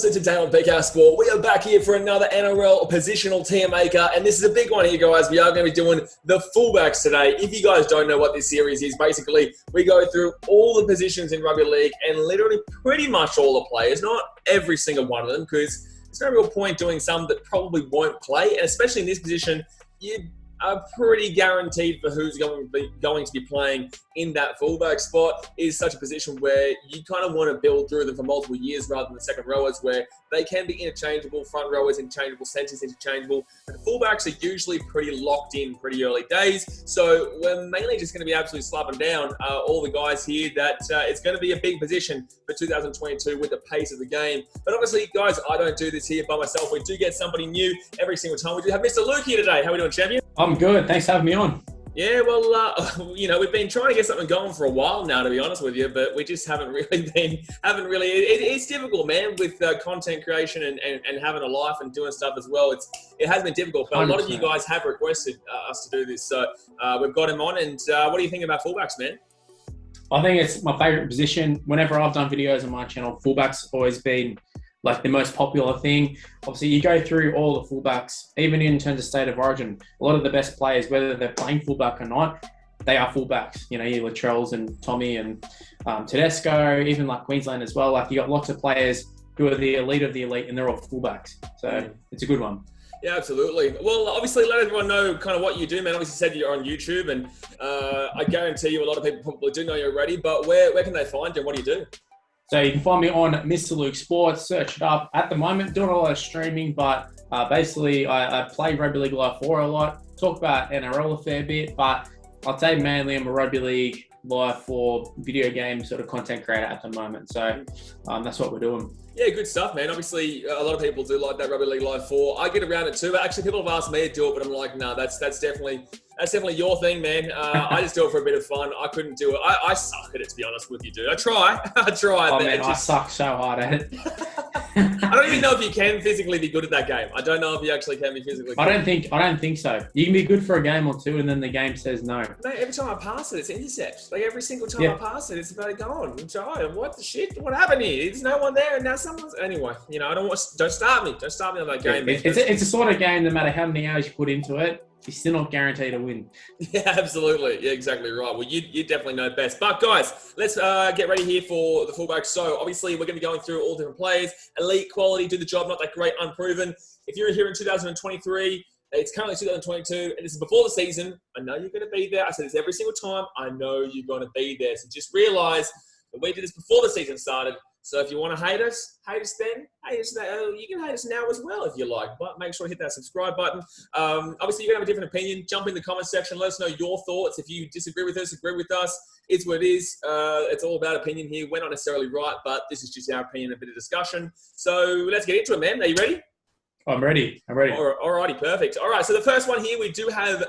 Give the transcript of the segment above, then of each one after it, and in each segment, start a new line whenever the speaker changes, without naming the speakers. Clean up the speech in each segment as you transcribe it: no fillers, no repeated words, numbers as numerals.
So today on BKRsport, we are back here for another NRL positional tier maker, and this is a big one here, guys. We are going to be doing the fullbacks today. If you guys don't know what this series is, basically, we go through all the positions in rugby league and literally pretty much all the players, not every single one of them, because there's no real point doing some that probably won't play, and especially in this position, you are pretty guaranteed for who's going to be playing in that fullback spot. Is such a position where you kind of want to build through them for multiple years rather than the second rowers, where they can be interchangeable, front rowers interchangeable, centres interchangeable. But the fullbacks are usually pretty locked in pretty early days. So we're mainly just going to be absolutely slapping down all the guys here that it's going to be a big position for 2022 with the pace of the game. But obviously, guys, I don't do this here by myself. We do get somebody new every single time. We do have Mr. Luke here today. How are we doing, champion?
I'm good. Thanks for having me on.
Yeah, well, we've been trying to get something going for a while now, to be honest with you, but we just haven't really. It's difficult, man, with content creation and having a life and doing stuff as well. It has been difficult, but 100%. A lot of you guys have requested us to do this, so we've got him on. And what do you think about fullbacks, man?
I think it's my favourite position. Whenever I've done videos on my channel, fullbacks always been like the most popular thing. Obviously, you go through all the fullbacks, even in terms of state of origin, a lot of the best players, whether they're playing fullback or not, they are fullbacks. You know, your Lattrels and Tommy and Tedesco, even like Queensland as well. Like, you got lots of players who are the elite of the elite, and they're all fullbacks. So it's a good one. Yeah,
absolutely. Well, obviously, let everyone know kind of what you do, man. Obviously, you said you're on YouTube, and I guarantee you a lot of people probably do know you already, but where can they find you and what do you do?
So you can find me on MrLuke Sports, search it up. At the moment, doing a lot of streaming, but basically I play Rugby League Live 4 a lot, talk about NRL a fair bit, but I'll say mainly I'm a Rugby League Live 4 video game sort of content creator at the moment. So that's what we're doing.
Yeah, good stuff, man. Obviously, a lot of people do like that Rugby League Live 4. I get around it too. Actually, people have asked me to do it, but I'm like, no, that's definitely your thing, man. I just do it for a bit of fun. I couldn't do it. I suck at it, to be honest with you, dude. I try.
Oh, man, I suck so hard at it.
I don't even know if you can physically be good at that game. I don't know if you actually can be physically good.
I don't think so. You can be good for a game or two, and then the game says no.
Mate, every time I pass it, it's intercept. Like, every single time I pass it, it's about to go on. What the shit? What happened here? There's no one there, and now someone's... Anyway, don't start me. Don't start me on that game.
It's a sort of game, no matter how many hours you put into it, you're still not guaranteed to win.
Yeah, absolutely. Yeah, exactly right. Well, you definitely know best. But, guys, let's get ready here for the fullback. So, obviously, we're going to be going through all different players. Elite, quality, do the job, not that great, unproven. If you're here in 2023, it's currently 2022, and this is before the season. I know you're going to be there. I say this every single time. I know you're going to be there. So, just realise that we did this before the season started. So if you want to hate us then. You can hate us now as well if you like. But make sure to hit that subscribe button. Obviously, you're going to have a different opinion. Jump in the comment section. Let us know your thoughts. If you disagree with us, agree with us. It's what it is. It's all about opinion here. We're not necessarily right, but this is just our opinion, a bit of discussion. So let's get into it, man. Are you ready?
I'm ready.
All righty, perfect. All right, so the first one here, we do have...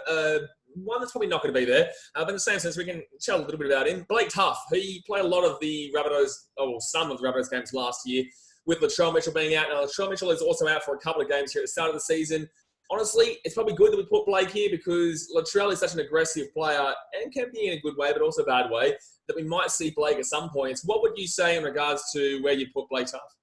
one that's probably not going to be there, but in the same sense, we can chat a little bit about him. Blake Taaffe, he played a lot of the Rabbitohs, some of the Rabbitohs games last year, with Lattrel Mitchell being out. Now, Lattrel Mitchell is also out for a couple of games here at the start of the season. Honestly, it's probably good that we put Blake here because Lattrel is such an aggressive player and can be in a good way, but also a bad way, that we might see Blake at some points. What would you say in regards to where you put Blake Taaffe?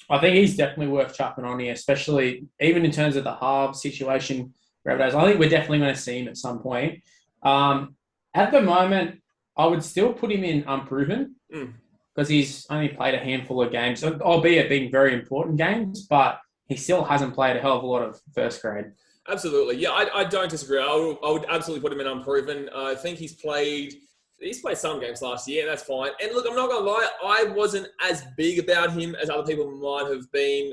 I think he's definitely worth chucking on here, especially even in terms of the half situation. Rabbitohs. I think we're definitely going to see him at some point. At the moment, I would still put him in unproven because he's only played a handful of games, albeit being very important games, but he still hasn't played a hell of a lot of first grade.
Absolutely. Yeah, I don't disagree. I would absolutely put him in unproven. I think he's played some games last year, and that's fine. And look, I'm not going to lie, I wasn't as big about him as other people might have been.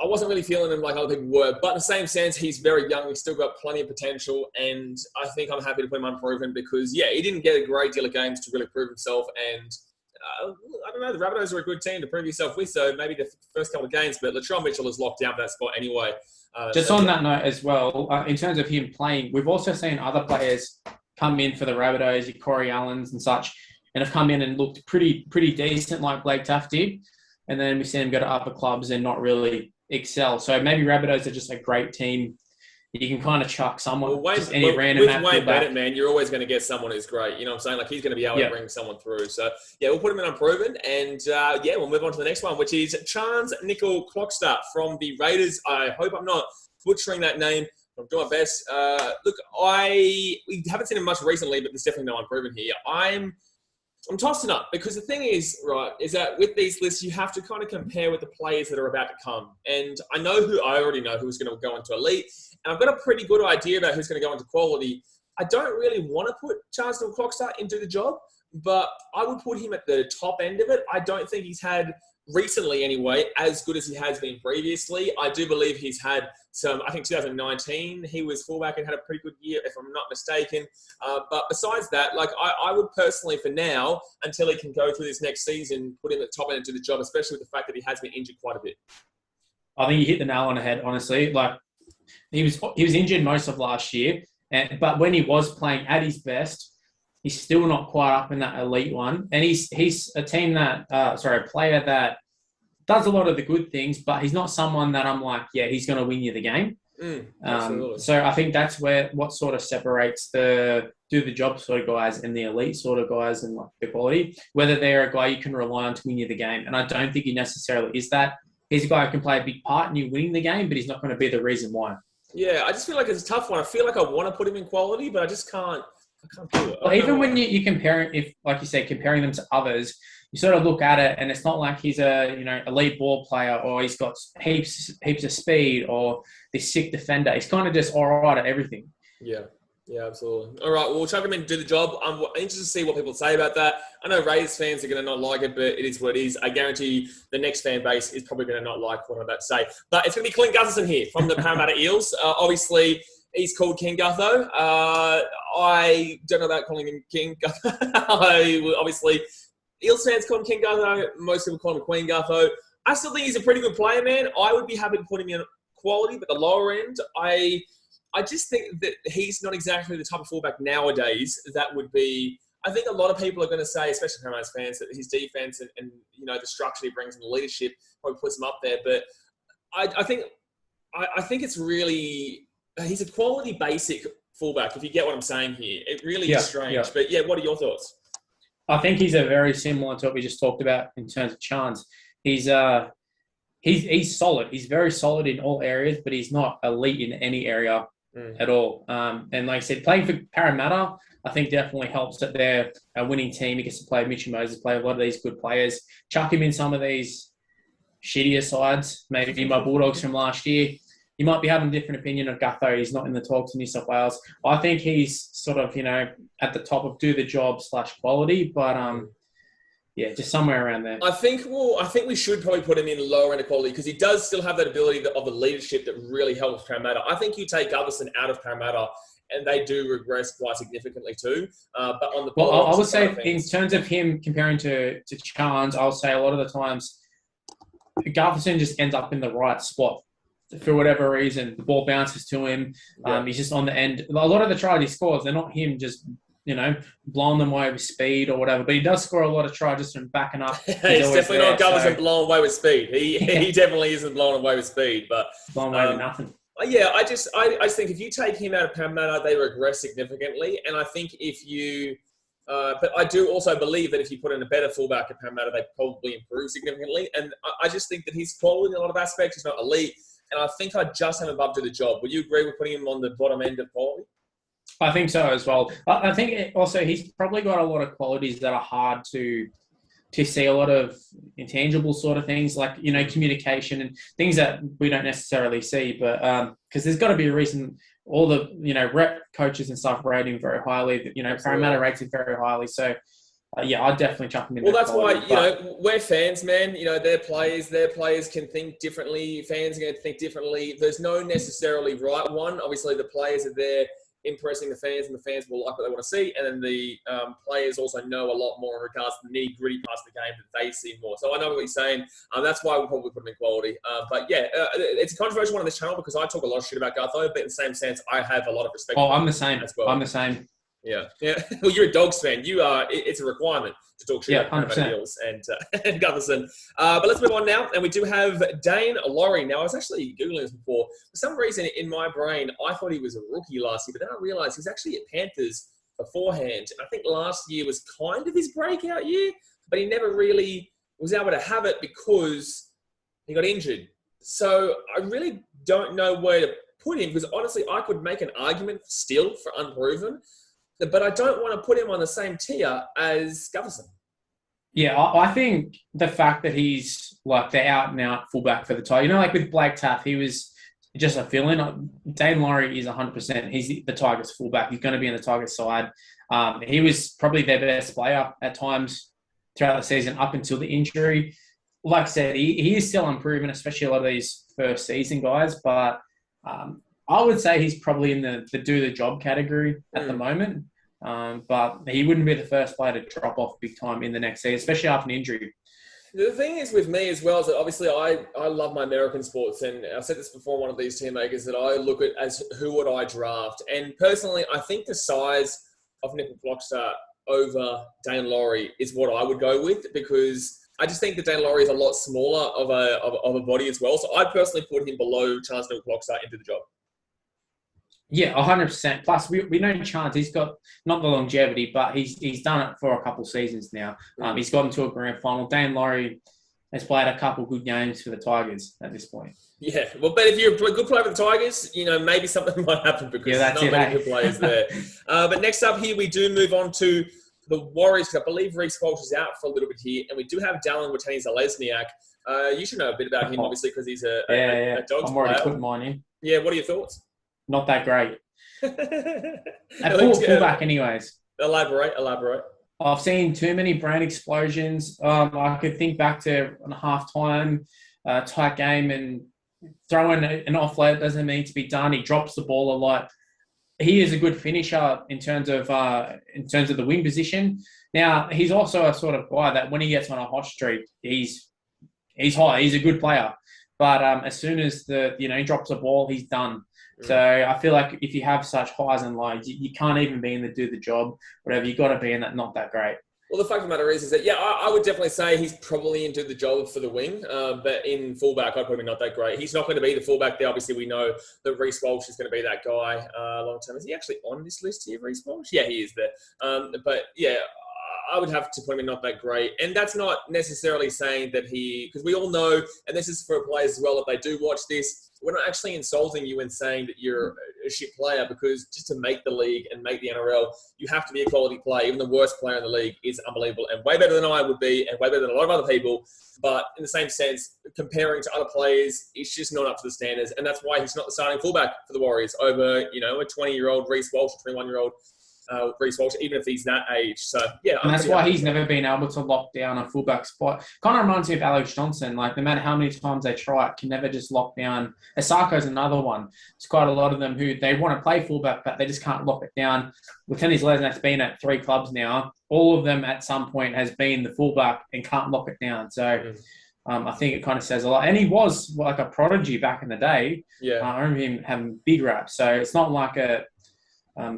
I wasn't really feeling him like other people were, but in the same sense, he's very young. He's still got plenty of potential, and I think I'm happy to put him unproven because, he didn't get a great deal of games to really prove himself, and I don't know, the Rabbitohs are a good team to prove yourself with, so maybe the first couple of games, but Lattrel Mitchell is locked down for that spot anyway.
On that note as well, in terms of him playing, we've also seen other players come in for the Rabbitohs, your Corey Allens and such, and have come in and looked pretty decent like Blake Taaffe did. And then we see them go to upper clubs and not really excel. So maybe Rabbitohs are just a great team you can kind of chuck someone,
Well,
just any random
with Wayne
fullback.
Bennett, man, you're always going to get someone who's great. You know what I'm saying? Like, he's going to be able to bring someone through. So, yeah, we'll put him in Unproven. And, we'll move on to the next one, which is Charnze Nicoll-Klokstad from the Raiders. I hope I'm not butchering that name. I'm doing my best. Look, we haven't seen him much recently, but there's definitely no Unproven here. I'm tossing up because the thing is, right, is that with these lists, you have to kind of compare with the players that are about to come. And I already know who's going to go into elite. And I've got a pretty good idea about who's going to go into quality. I don't really want to put Charnze Nicoll-Klokstad into the job, but I would put him at the top end of it. I don't think he's had, recently anyway, as good as he has been previously. I do believe he's had I think 2019, he was fullback and had a pretty good year, if I'm not mistaken. But besides that, like I would personally, for now, until he can go through this next season, put him at the top end into the job, especially with the fact that he has been injured quite a bit.
I think you hit the nail on the head, honestly. Like, he was injured most of last year, but when he was playing at his best, he's still not quite up in that elite one. And he's a player that does a lot of the good things, but he's not someone that I'm like, yeah, he's going to win you the game. So I think that's what sort of separates the do the job sort of guys and the elite sort of guys and like the quality, whether they're a guy you can rely on to win you the game. And I don't think he necessarily is that. He's a guy who can play a big part in you winning the game, but he's not going to be the reason why.
Yeah, I just feel like it's a tough one. I feel like I want to put him in quality, but I just can't. I can't do it.
Well, even when you compare, if like you said, comparing them to others, you sort of look at it, and it's not like he's a elite ball player or he's got heaps of speed or this sick defender. He's kind of just all right at everything.
Yeah, absolutely. All right, well, we'll chuck him in to do the job. I'm interested to see what people say about that. I know Raiders fans are going to not like it, but it is what it is. I guarantee the next fan base is probably going to not like what I'm about to say. But it's going to be Clint Gutherson here from the Parramatta Eels. Obviously, he's called King Gutho. I don't know about calling him King Gutho. Obviously, Eels fans call him King Gutho. Most people call him Queen Gutho. I still think he's a pretty good player, man. I would be happy to put him in quality, but the lower end, I just think that he's not exactly the type of fullback nowadays that would be. I think a lot of people are going to say, especially Parramatta fans, that his defense and the structure he brings and the leadership probably puts him up there. But I think it's really he's a quality basic fullback. If you get what I'm saying here, it really is strange. Yeah. But yeah, what are your thoughts?
I think he's a very similar to what we just talked about in terms of Charnze. He's solid. He's very solid in all areas, but he's not elite in any area at all. And like I said, playing for Parramatta, I think definitely helps that they're a winning team. He gets to play Mitchell Moses, play a lot of these good players. Chuck him in some of these shittier sides, maybe my Bulldogs from last year. You might be having a different opinion of Gutho. He's not in the talks in New South Wales. I think he's sort of, at the top of do the job / quality, but just somewhere around there. I
think we should probably put him in lower end of quality because he does still have that ability of the leadership that really helps Parramatta. I think you take Gutherson out of Parramatta and they do regress quite significantly too. But on the
I would say in terms of him comparing to Charnze, I'll say a lot of the times Gutherson just ends up in the right spot. For whatever reason, the ball bounces to him. He's just on the end. A lot of the tries he scores, they're not him just, blowing them away with speed or whatever. But he does score a lot of tries just from backing up.
It's definitely not Gutherson blown away with speed. He definitely isn't blown away with speed. But
blown away with nothing.
Yeah, I just think if you take him out of Parramatta, they regress significantly. And I think if you... but I do also believe that if you put in a better fullback at Parramatta, they probably improve significantly. And I just think that he's quality in a lot of aspects. He's not elite. And I think I'd just have him above to the job. Would you agree with putting him on the bottom end of quality?
I think so as well. I think also he's probably got a lot of qualities that are hard to see, a lot of intangible sort of things like, communication and things that we don't necessarily see. But because there's got to be a reason all the, rep coaches and stuff rate him very highly. Parramatta rates him very highly. So, I'd definitely chuck him in.
Well, that's quality, why, we're fans, man. Their players can think differently. Fans are going to think differently. There's no necessarily right one. Obviously, the players are there impressing the fans, and the fans will like what they want to see. And then the players also know a lot more in regards to the nitty-gritty parts of the game that they see more. So I know what you're saying. That's why we'll probably put him in quality. It's a controversial one on this channel because I talk a lot of shit about Gutho, but in the same sense, I have a lot of respect.
I'm the same. As well. I'm the same.
Yeah. Well, you're a Dogs fan. It's a requirement to talk shit about
100%.
Eels and Gutherson. But let's move on now. And we do have Daine Laurie. Now, I was actually Googling this before. For some reason, in my brain, I thought he was a rookie last year, but then I realized he was actually at Panthers beforehand. I think last year was kind of his breakout year, but he never really was able to have it because he got injured. So I really don't know where to put him, because honestly, I could make an argument still for Unproven, but I don't want to put him on the same tier as Gutherson.
Yeah, I think the fact that he's like the out-and-out fullback for the Tigers, like with Blake Taaffe, he was just a fill-in. Daine Laurie is 100%. He's the Tigers fullback. He's going to be on the Tigers side. He was probably their best player at times throughout the season up until the injury. Like I said, he is still unproven, especially a lot of these first season guys, but I would say he's probably in the do-the-job category at the moment. But he wouldn't be the first player to drop off big time in the next season, especially after an injury.
The thing is with me as well is that obviously I love my American sports, and I've said this before, one of these team makers, that I look at as who would I draft. And personally, I think the size of Nicoll-Klokstad over Daine Laurie is what I would go with, because I just think that Daine Laurie is a lot smaller of a body as well. So I personally put him below Charnze Nicoll-Klokstad into the job.
Yeah, 100%. Plus, we know Charnze, he's got not the longevity, but he's done it for a couple seasons now. He's gotten to a grand final. Daine Laurie has played a couple good games for the Tigers at this point.
Yeah, well, but if you're a good player for the Tigers, maybe something might happen, because there's not many good players there. But next up here, we do move on to the Warriors, because I believe Reece Walsh is out for a little bit here, and we do have Dallin Watene-Zelezniak. You should know a bit about him, obviously, because he's a Dogs
I'm already
player.
putting mine in.
Yeah, what are your thoughts?
Not that great. At fullback anyways.
Elaborate.
I've seen too many brain explosions. I could think back to a half-time tight game, and throwing an offload doesn't need to be done. He drops the ball a lot. He is a good finisher in terms of the wing position. Now, he's also a sort of guy that when he gets on a hot streak, he's high. He's a good player. But as soon as he drops the ball, he's done. So I feel like if you have such highs and lows, you can't even be in the do the job, whatever. You got to be in that not that great.
Well, the fact of the matter is that, I would definitely say he's probably into the job for the wing, but in fullback, I'd probably not that great. He's not going to be the fullback there. Obviously, we know that Reece Walsh is going to be that guy long term. Is he actually on this list here, Reece Walsh? Yeah, he is there. But yeah, I would have to put him in not that great. And that's not necessarily saying that because we all know, and this is for players as well, if they do watch this, we're not actually insulting you and saying that you're a shit player, because just to make the league and make the NRL, you have to be a quality player. Even the worst player in the league is unbelievable and way better than I would be and way better than a lot of other people. But in the same sense, comparing to other players, it's just not up to the standards. And that's why he's not the starting fullback for the Warriors over, a 20-year-old Reece Walsh, a 21-year-old Reece Walsh, even if he's that age. So, yeah.
And that's why he's never been able to lock down a fullback spot. Kind of reminds me of Alex Johnson. Like, no matter how many times they try it, can never just lock down. Asako's another one. There's quite a lot of them who they want to play fullback, but they just can't lock it down. Watene-Zelezniak's been at 3 clubs now. All of them at some point has been the fullback and can't lock it down. So, I think it kind of says a lot. And he was like a prodigy back in the day. Yeah. I remember him having big raps. So, it's not like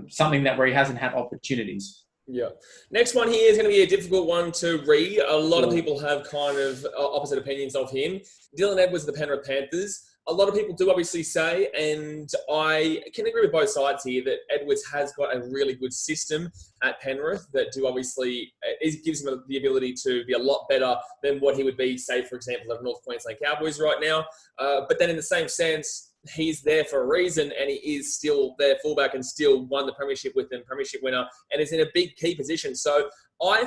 something where he hasn't had opportunities.
Yeah. Next one here is going to be a difficult one to read. A lot of people have kind of opposite opinions of him. Dylan Edwards of the Penrith Panthers. A lot of people do obviously say, and I can agree with both sides here, that Edwards has got a really good system at Penrith that gives him the ability to be a lot better than what he would be, say, for example, at North Queensland Cowboys right now. But then in the same sense, he's there for a reason, and he is still their fullback and still won the premiership with them, premiership winner, and is in a big key position. So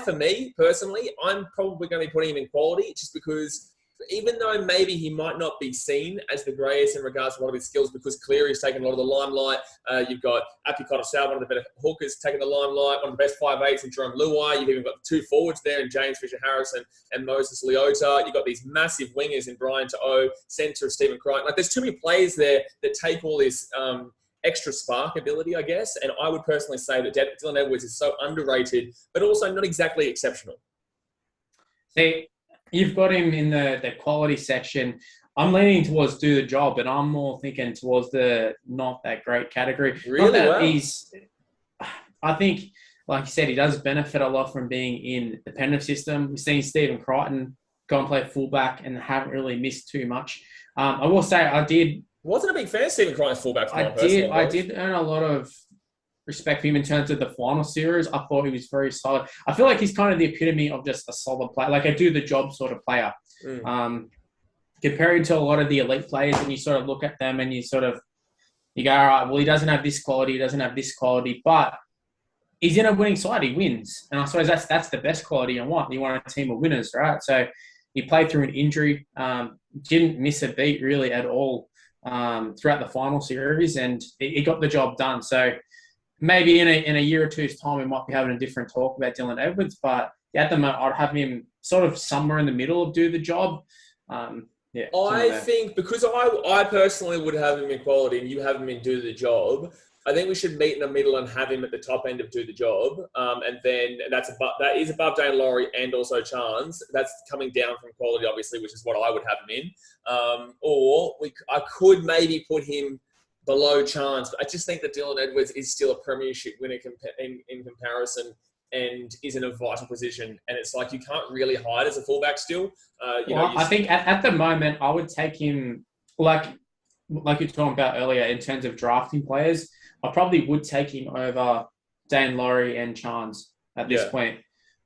for me, personally, I'm probably going to be putting him in quality, just because even though maybe he might not be seen as the greatest in regards to a lot of his skills, because Cleary's taken a lot of the limelight. You've got Api Koroisau, one of the better hookers, taking the limelight, one of the best 5'8s in Jerome Luai. You've even got the 2 forwards there in James Fisher-Harris and Moses Leota. You've got these massive wingers in Brian To'o, centre Stephen Crichton. Like, there's too many players there that take all this extra spark ability, I guess. And I would personally say that Dylan Edwards is so underrated, but also not exactly exceptional.
See, you've got him in the quality section. I'm leaning towards do the job, but I'm more thinking towards the not that great category.
Really?
Not that I think, like you said, he does benefit a lot from being in the Penrith system. We've seen Stephen Crichton go and play fullback and haven't really missed too much. I will say I
wasn't a big fan of Stephen Crichton's fullback.
I did earn a lot of respect for him in terms of the final series. I thought he was very solid. I feel like he's kind of the epitome of just a solid player, like a do-the-job sort of player. Comparing to a lot of the elite players, and you sort of look at them and you go, all right, well, he doesn't have this quality, he doesn't have this quality, but he's in a winning side, he wins. And I suppose that's the best quality you want. You want a team of winners, right? So he played through an injury, didn't miss a beat really at all throughout the final series, and he got the job done. So maybe in a year or two's time, we might be having a different talk about Dylan Edwards, but at the moment, I'd have him sort of somewhere in the middle of do the job.
I think because I personally would have him in quality and you have him in do the job, I think we should meet in the middle and have him at the top end of do the job. And then that is above Daine Laurie and also Charnze. That's coming down from quality, obviously, which is what I would have him in. I could maybe put him below Charnze, but I just think that Dylan Edwards is still a premiership winner in comparison and is in a vital position. And it's like you can't really hide as a fullback still.
I think at the moment, I would take him, like you were talking about earlier, in terms of drafting players, I probably would take him over Daine Laurie and Charnze at this point.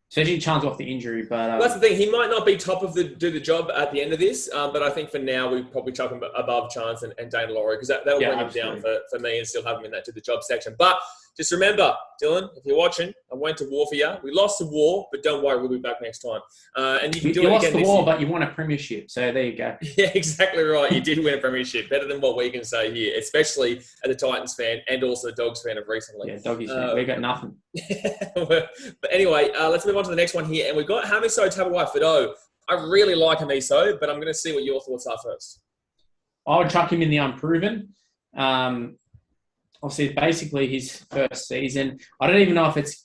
Especially Charnze off the injury. But
that's the thing. He might not be top of do the job at the end of this, but I think for now, we'd probably chuck him above Charnze and Daine Laurie, because that'll bring him down for me and still have him in that do the job section. But just remember, Dylan, if you're watching, I went to war for you. We lost the war, but don't worry, we'll be back next time. And you can do it again this year.
You lost the war, but you won a premiership, so there you go.
Yeah, exactly right. You did win a premiership. Better than what we can say here, especially as a Titans fan and also the Dogs fan of recently.
Yeah, Doggies fan. We got nothing.
But anyway, let's move on to the next one here. And we've got Hamiso Tabuai-Fidow. I really like Hamiso, but I'm going to see what your thoughts are first.
I would chuck him in the unproven. Obviously, it's basically his first season. I don't even know if is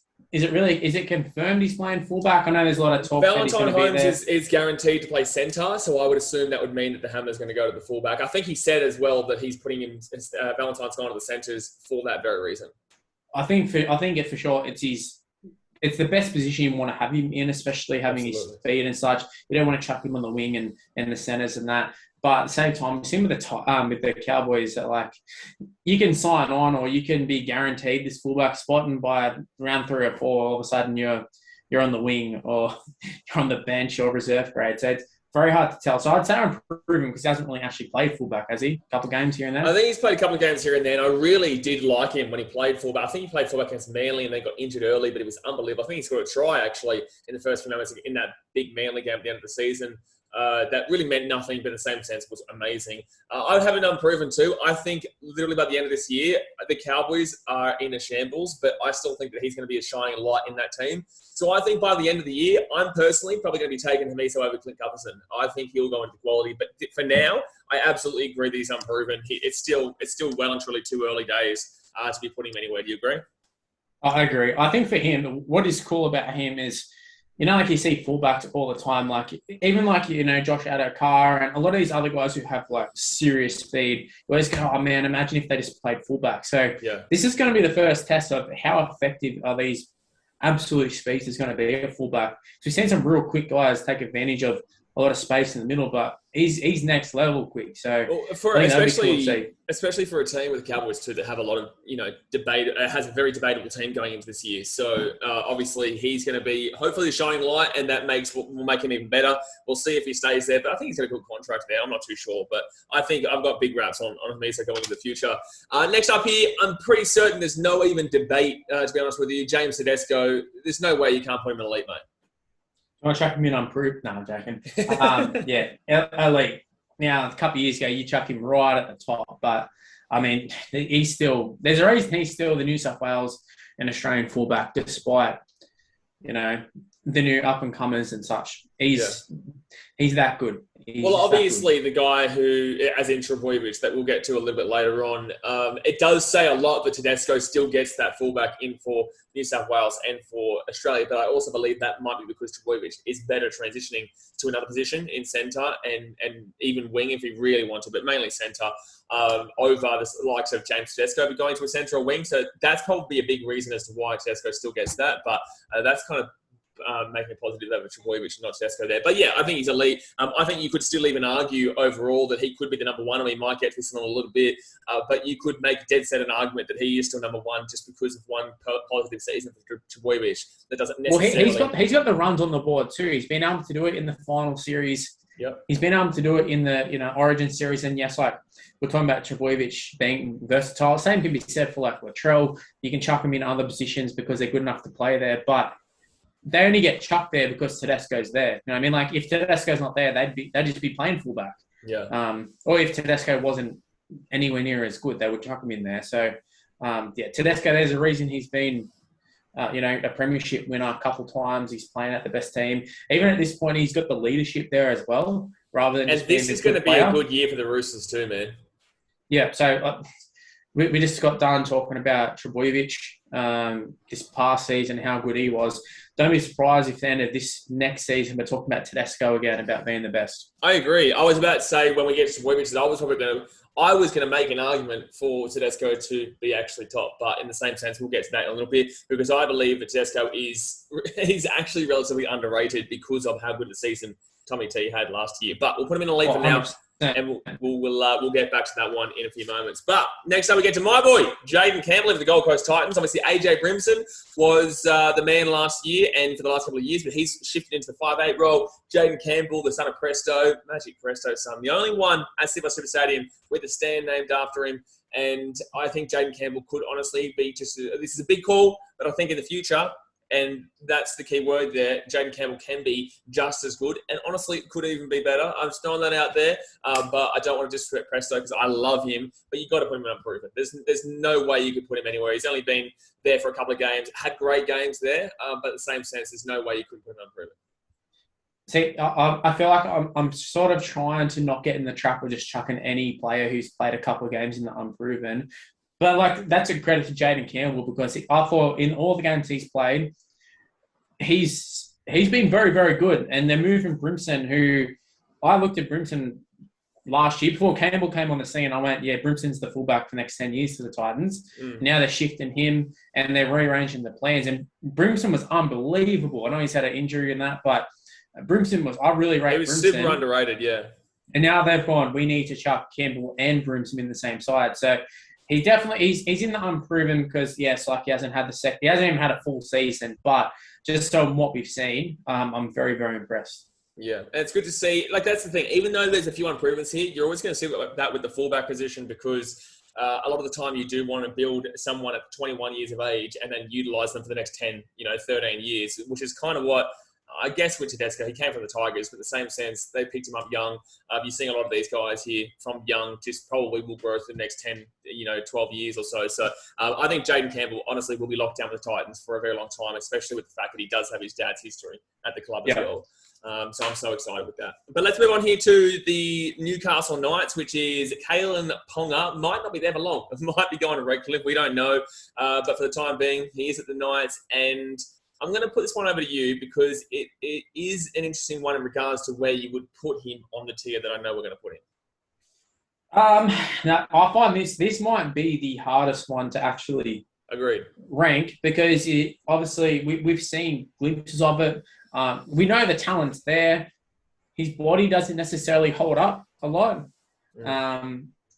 it confirmed he's playing fullback? I know there's a lot of talk.
Valentine Holmes is guaranteed to play centre, so I would assume that would mean that the Hammer's going to go to the fullback. I think he said as well that he's putting him, Valentine's gone to the centres for that very reason. I think
for sure it's the best position you want to have him in, especially having his speed and such. You don't want to chuck him on the wing and the centres and that. But at the same time, same with the Cowboys, that like you can sign on or you can be guaranteed this fullback spot, and by round 3 or 4, all of a sudden you're on the wing or you're on the bench or reserve grade. So it's very hard to tell. So I'd say I'm improving because he hasn't really actually played fullback, has he? A couple of games here and there?
I think he's played a couple of games here and there, and I really did like him when he played fullback. I think he played fullback against Manly and then got injured early, but it was unbelievable. I think he scored a try, actually, in the first few moments in that big Manly game at the end of the season. That really meant nothing, but in the same sense was amazing. I'd have an unproven too. I think literally by the end of this year, the Cowboys are in a shambles, but I still think that he's going to be a shining light in that team. So I think by the end of the year, I'm personally probably going to be taking Hamiso over Clint Gutherson. I think he'll go into quality, but for now, I absolutely agree that he's unproven. It's still well and truly too early days to be putting him anywhere. Do you agree?
I agree. I think for him, what is cool about him is, like you see fullbacks all the time, even Josh Adokar and a lot of these other guys who have serious speed. You always go, oh man, imagine if they just played fullback. So This is going to be the first test of how effective are these absolute speeds going to be a fullback. So we've seen some real quick guys take advantage of a lot of space in the middle, but he's next level quick. So
especially for a team with the Cowboys too that have a lot of debate, has a very debatable team going into this year. So obviously he's going to be hopefully the shining light, and that will make him even better. We'll see if he stays there, but I think he's got a good contract there. I'm not too sure, but I think I've got big raps on Hamiso going into the future. Next up here, I'm pretty certain there's no even debate. To be honest with you, James Tedesco. There's no way you can't put him in elite, mate.
I chuck him in unproved. No, I'm joking. Elite. Now, a couple of years ago, you chuck him right at the top, but I mean, there's a reason he's still the New South Wales and Australian fullback, despite, the new up-and-comers and such. He's that good.
Well, obviously, the guy who, as in Trbojevic, that we'll get to a little bit later on, it does say a lot that Tedesco still gets that fullback in for New South Wales and for Australia, but I also believe that might be because Trbojevic is better transitioning to another position in centre and even wing if he really wanted, but mainly centre, over the likes of James Tedesco, but going to a centre or wing. So that's probably a big reason as to why Tedesco still gets that, but that's kind of making a positive over Trbojevic and not Tedesco there. But yeah, I think he's elite. I think you could still even argue overall that he could be the number one. I mean, he might get this in a little bit, but you could make dead set an argument that he is still number one just because of one positive season for Trbojevic. That doesn't necessarily...
Well, he's got the runs on the board too. He's been able to do it in the final series.
Yep.
He's been able to do it in the Origin series. And yes, like we're talking about Trbojevic being versatile. Same can be said for like Lattrel. You can chuck him in other positions because they're good enough to play there, but they only get chucked there because Tedesco's there. You know what I mean? Like if Tedesco's not there, they'd just be playing fullback.
Yeah.
Or if Tedesco wasn't anywhere near as good, they would chuck him in there. So Tedesco, there's a reason he's been a premiership winner a couple times. He's playing at the best team. Even at this point, he's got the leadership there as well, rather than. And
this is going to be a good year for the Roosters too, man.
Yeah. So we just got done talking about Trbojevic this past season, how good he was. Don't be surprised if the end of this next season we're talking about Tedesco again about being the best.
I agree. I was about to say when we get to Trbojevic, I was going to make an argument for Tedesco to be actually top, but in the same sense, we'll get to that in a little bit because I believe that Tedesco he's actually relatively underrated because of how good the season Tommy T had last year. But we'll put him in a lead for now. And we'll get back to that one in a few moments. But next up we get to my boy, Jayden Campbell of the Gold Coast Titans. Obviously, AJ Brimson was the man last year and for the last couple of years, but he's shifted into the 5'8" role. Jayden Campbell, the son of Presto, Magic Presto's son, the only one at Super Stadium with a stand named after him. And I think Jayden Campbell could honestly be this is a big call, but I think in the future, and that's the key word there, Jayden Campbell can be just as good. And honestly, it could even be better. I'm just throwing that out there. But I don't want to disrespect Presto because I love him. But you've got to put him in Unproven. There's no way you could put him anywhere. He's only been there for a couple of games, had great games there. But in the same sense, there's no way you could put him Unproven.
See, I feel like I'm sort of trying to not get in the trap of just chucking any player who's played a couple of games in the Unproven. But like that's a credit to Jayden Campbell because I thought in all the games he's played, he's been very, very good. And they're moving Brimson, who I looked at Brimson last year before Campbell came on the scene. I went, yeah, Brimson's the fullback for the next 10 years for the Titans. Now they're shifting him and they're rearranging the plans. And Brimson was unbelievable. I know he's had an injury in that, but Brimson was, I really rate Brimson. He was
super underrated, yeah.
And now they've gone, we need to chuck Campbell and Brimson in the same side. So he definitely, he's in the Unproven because, yes, like he hasn't even had a full season, but just on what we've seen, I'm very, very impressed.
Yeah, and it's good to see. Like, that's the thing. Even though there's a few improvements here, you're always going to see that with the fullback position because a lot of the time you do want to build someone at 21 years of age and then utilize them for the next 10, 13 years, which is kind of what I guess with Tedesco, he came from the Tigers, but in the same sense, they picked him up young. You're seeing a lot of these guys here from young, just probably will grow through the next 10, 12 years or so. So I think Jayden Campbell, honestly, will be locked down with the Titans for a very long time, especially with the fact that he does have his dad's history at the club as well. So I'm so excited with that. But let's move on here to the Newcastle Knights, which is Kalyn Ponga. Might not be there for long. It might be going to Redcliffe. We don't know. But for the time being, he is at the Knights. And I'm going to put this one over to you because it is an interesting one in regards to where you would put him on the tier that I know we're going to put him.
Now, I find this might be the hardest one to actually rank because obviously we've seen glimpses of it. We know the talent's there. His body doesn't necessarily hold up a lot.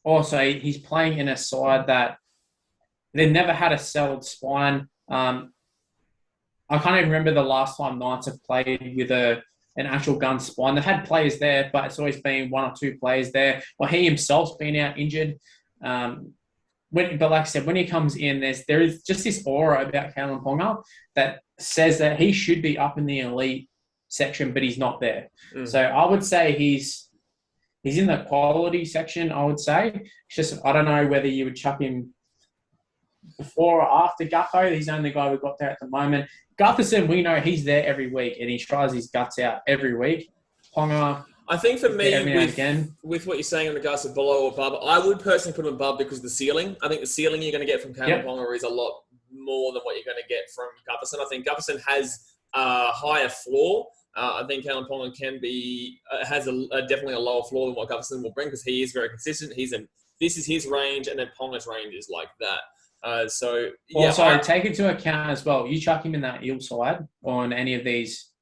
Also, he's playing in a side that they've never had a settled spine. I can't even remember the last time Knights have played with an actual gun spine. They've had players there, but it's always been one or two players there. Well, he himself's been out injured. But like I said, when he comes in, there is just this aura about Kalyn Ponga that says that he should be up in the elite section, but he's not there. So I would say he's in the quality section, I would say. It's just, I don't know whether you would chuck him before or after Gutho. He's the only guy we've got there at the moment. Gutherson, we know he's there every week and he tries his guts out every week. Ponga,
I think for me,
every now and again.
with what you're saying in regards to below or above, I would personally put him above because the ceiling. I think the ceiling you're going to get from Kalyn Ponga is a lot more than what you're going to get from Gutherson. I think Gutherson has a higher floor. I think Kalyn Ponga has definitely a lower floor than what Gutherson will bring because he is very consistent. This is his range, and then Ponga's range is like that. Take into account as well. You chuck him in that eel side on any of these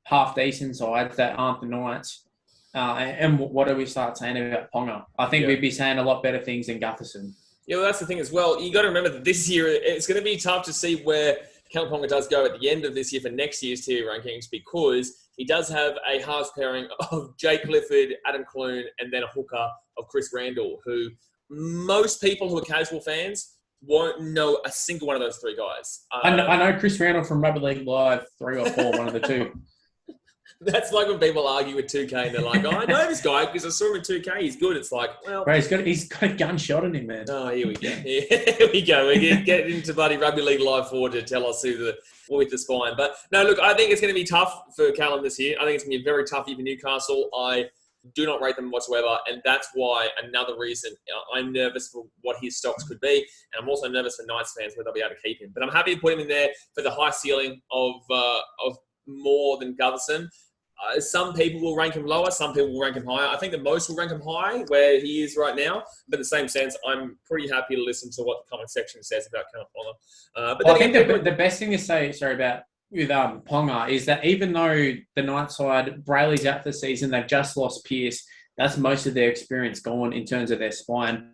half-decent sides that aren't the Knights. And what do we start saying about Ponga? I think we'd be saying a lot better things than Gutherson. Yeah, well, that's the thing as well. You got to remember that this year, it's going to be tough to see where Kalyn Ponga does go at the end of this year for next year's tier rankings because he does have a halves pairing of Jake Clifford, Adam Clune, and then a hooker of Chris Randall, who most people who are casual fans won't know a single one of those three guys.
I know Chris Randall from Rugby League Live 3 or 4, one of the two.
That's like when people argue with 2K and they're like, I know this guy because I saw him in 2K. He's good. It's like, well...
Bro, he's got a gunshot in him, man.
Oh, here we go. Here we go. We're getting into bloody Rugby League Live 4 to tell us who with the spine. But, no, look, I think it's going to be tough for Kalyn this year. I think it's going to be a very tough year for Newcastle. I do not rate them whatsoever, and that's why another reason I'm nervous for what his stocks could be, and I'm also nervous for Knights fans whether they'll be able to keep him. But I'm happy to put him in there for the high ceiling of more than Gutherson. Some people will rank him lower, some people will rank him higher. I think the most will rank him high where he is right now. But in the same sense, I'm pretty happy to listen to what the comment section says about Kalyn Ponga.
I think the best thing to say, with Ponga is that even though the Knights side, Brayley's out for the season, they've just lost Pearce. That's most of their experience gone in terms of their spine.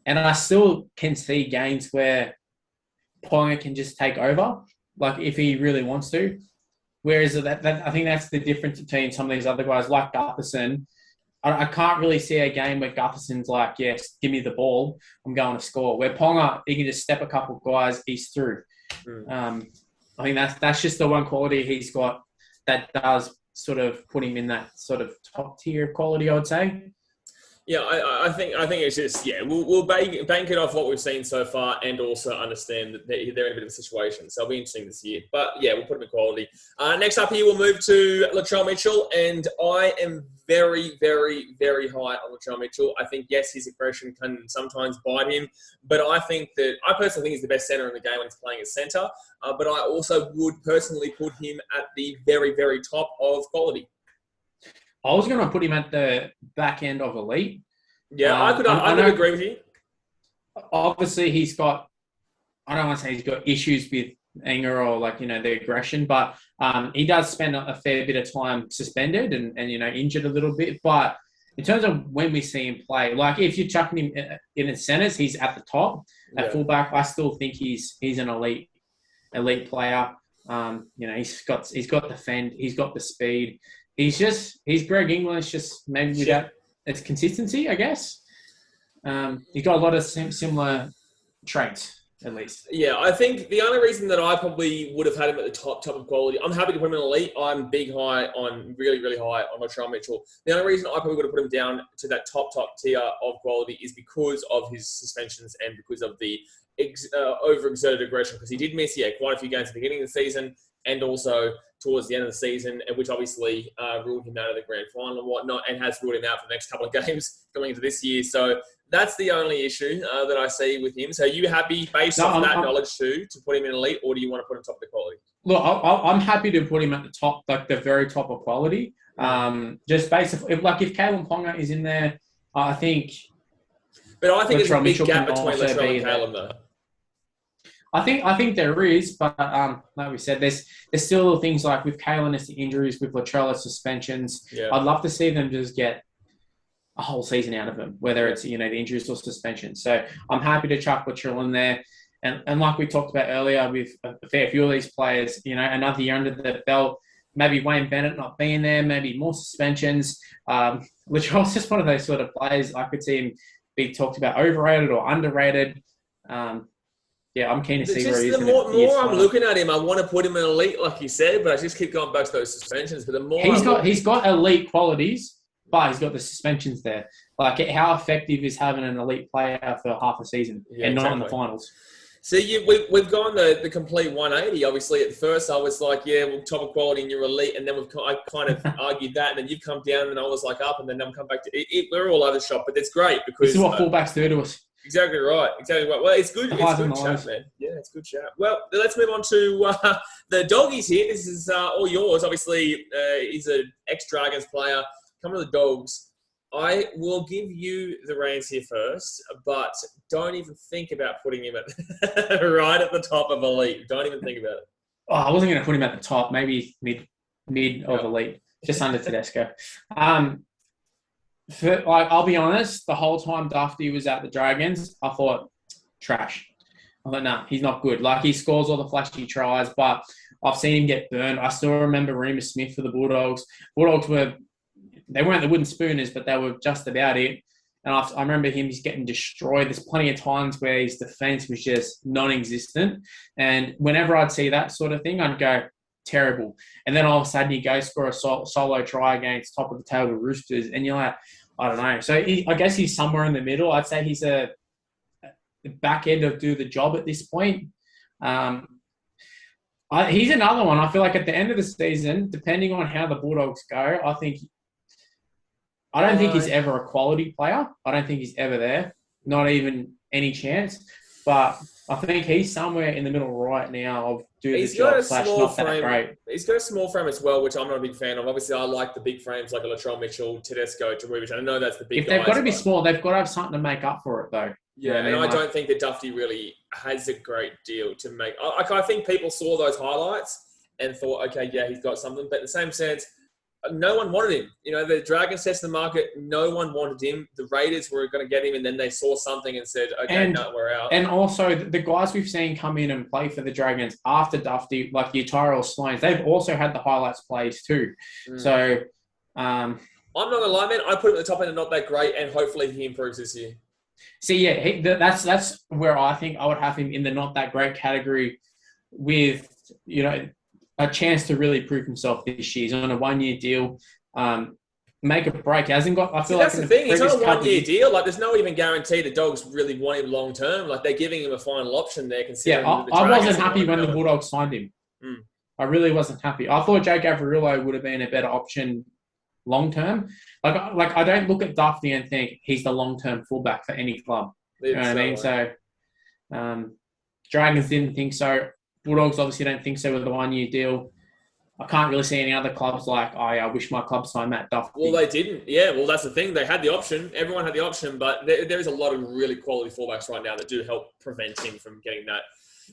And I still can see games where Ponga can just take over, like if he really wants to. Whereas I think that's the difference between some of these other guys like Gutherson. I can't really see a game where Gutherson's like, yes, give me the ball, I'm going to score. Where Ponga, he can just step a couple of guys, he's through. I think that's just the one quality he's got that does sort of put him in that sort of top tier quality, I would say.
Yeah, I think it's just, we'll bank it off what we've seen so far and also understand that they're in a bit of a situation. So it'll be interesting this year. But, we'll put them in quality. Next up here, we'll move to Lattrel Mitchell. And I am very, very, very high on Lattrel Mitchell. I think, yes, his aggression can sometimes bite him. But I personally think he's the best centre in the game when he's playing as centre. But I also would personally put him at the very, very top of quality.
I was going to put him at the back end of elite.
Yeah, I could agree with you.
Obviously, he's got, I don't want to say he's got issues with anger or the aggression, but he does spend a fair bit of time suspended and injured a little bit. But in terms of when we see him play, like if you're chucking him in the centres, he's at the top. At fullback, I still think he's an elite player. He's got the fend, he's got the speed. He's Greg English, just maybe without its consistency, I guess. He's got a lot of similar traits, at least. Yeah, I think the only reason that I probably would have had him at the top of quality, I'm happy to put him in elite. I'm really, really high on Lattrel Mitchell. The only reason I probably would have put him down to that top tier of quality is because of his suspensions and because of the overexerted aggression, because he did miss quite a few games at the beginning of the season and also towards the end of the season, which obviously ruled him out of the grand final and whatnot, and has ruled him out for the next couple of games going into this year. So that's the only issue that I see with him. So are you happy, based on that knowledge too, to put him in elite, or do you want to put him top of the quality? Look, I'm happy to put him at the top, like the very top of quality. Just based on, if Kalyn Ponga is in there, I think...
But I think there's a big gap between Lattrel and Kalyn, though.
I think there is, but like we said, there's still things like with Kalyn, it's the injuries, with Lattrel, it's suspensions. Yeah. I'd love to see them just get a whole season out of him, whether it's the injuries or suspensions. So I'm happy to chuck Lattrel in there, and like we talked about earlier, with a fair few of these players, another year under the belt. Maybe Wayne Bennett not being there, maybe more suspensions. Lattrel's just one of those sort of players I could see him be talked about overrated or underrated. I'm keen to see where he is. The more
I'm looking at him, I want to put him in elite, like you said, but I just keep going back to those suspensions. But the more
he's got elite qualities, but he's got the suspensions there. Like, how effective is having an elite player for half a season and not in the finals?
So we've gone the complete 180. Obviously, at first I was like, yeah, well, top of quality and you're elite, and then I kind of argued that, and then you've come down, and I was like up, and then I'm come back to it. We're all over the shop, but it's great because
this is what fullbacks do to us.
Exactly right. Well, it's good. It's good chat, man. Yeah, it's good chat. Well, let's move on to the doggies here. This is all yours. Obviously, he's an ex-Dragons player. Come to the Dogs. I will give you the reins here first, but don't even think about putting him at right at the top of elite. Don't even think about it.
Oh, I wasn't going to put him at the top. Maybe mid of elite, just under Tedesco. I'll be honest. The whole time Dufty was at the Dragons, I thought trash. I thought, nah, he's not good. Like, he scores all the flashy tries, but I've seen him get burned. I still remember Remus Smith for the Bulldogs. Bulldogs they weren't the wooden spooners, but they were just about it. And I remember him just getting destroyed. There's plenty of times where his defence was just non-existent. And whenever I'd see that sort of thing, I'd go, terrible. And then all of a sudden, you go score a solo try against top of the table Roosters, and you're like, I don't know. So I guess he's somewhere in the middle. I'd say he's the back end of do the job at this point. He's another one. I feel like at the end of the season, depending on how the Bulldogs go, I don't think he's ever a quality player. I don't think he's ever there. Not even any chance. But I think he's somewhere in the middle right now of doing the job / not that great.
He's got a small frame as well, which I'm not a big fan of. Obviously, I like the big frames like a Lattrel Mitchell, Tedesco, Trbojevic. I know that's the big guys.
If they've got to be small, they've got to have something to make up for it, though.
Yeah, and I don't think that Dufty really has a great deal to make. I think people saw those highlights and thought, okay, yeah, he's got something. But in the same sense, no one wanted him. You know, the Dragons tested the market. No one wanted him. The Raiders were going to get him, and then they saw something and said, okay, no, we're out.
And also, the guys we've seen come in and play for the Dragons after Dufty, like your Tyrell Sloan, they've also had the highlights plays too. So, I'm
not going to lie, man. I put him at the top end and not that great, and hopefully he improves this year.
See, yeah, that's where I think I would have him in the not that great category with, you know, a chance to really prove himself this year. He's on a 1-year deal. Make a break. He hasn't got, I feel
that's
like...
the thing. He's on a 1-year deal. Like, there's no even guarantee the Dogs really want him long term. Like, they're giving him a final option there. Considering
I wasn't happy when the Bulldogs signed him. I really wasn't happy. I thought Jake Averillo would have been a better option long term. Like I don't look at Dufty and think he's the long-term fullback for any club. You know what I mean? So, Dragons didn't think so. Bulldogs obviously don't think so with the 1-year deal. I can't really see any other clubs like, I wish my club signed Matt Dufty.
Well, they didn't. Yeah, well, that's the thing. They had the option. Everyone had the option, but there is a lot of really quality fullbacks right now that do help prevent him from getting that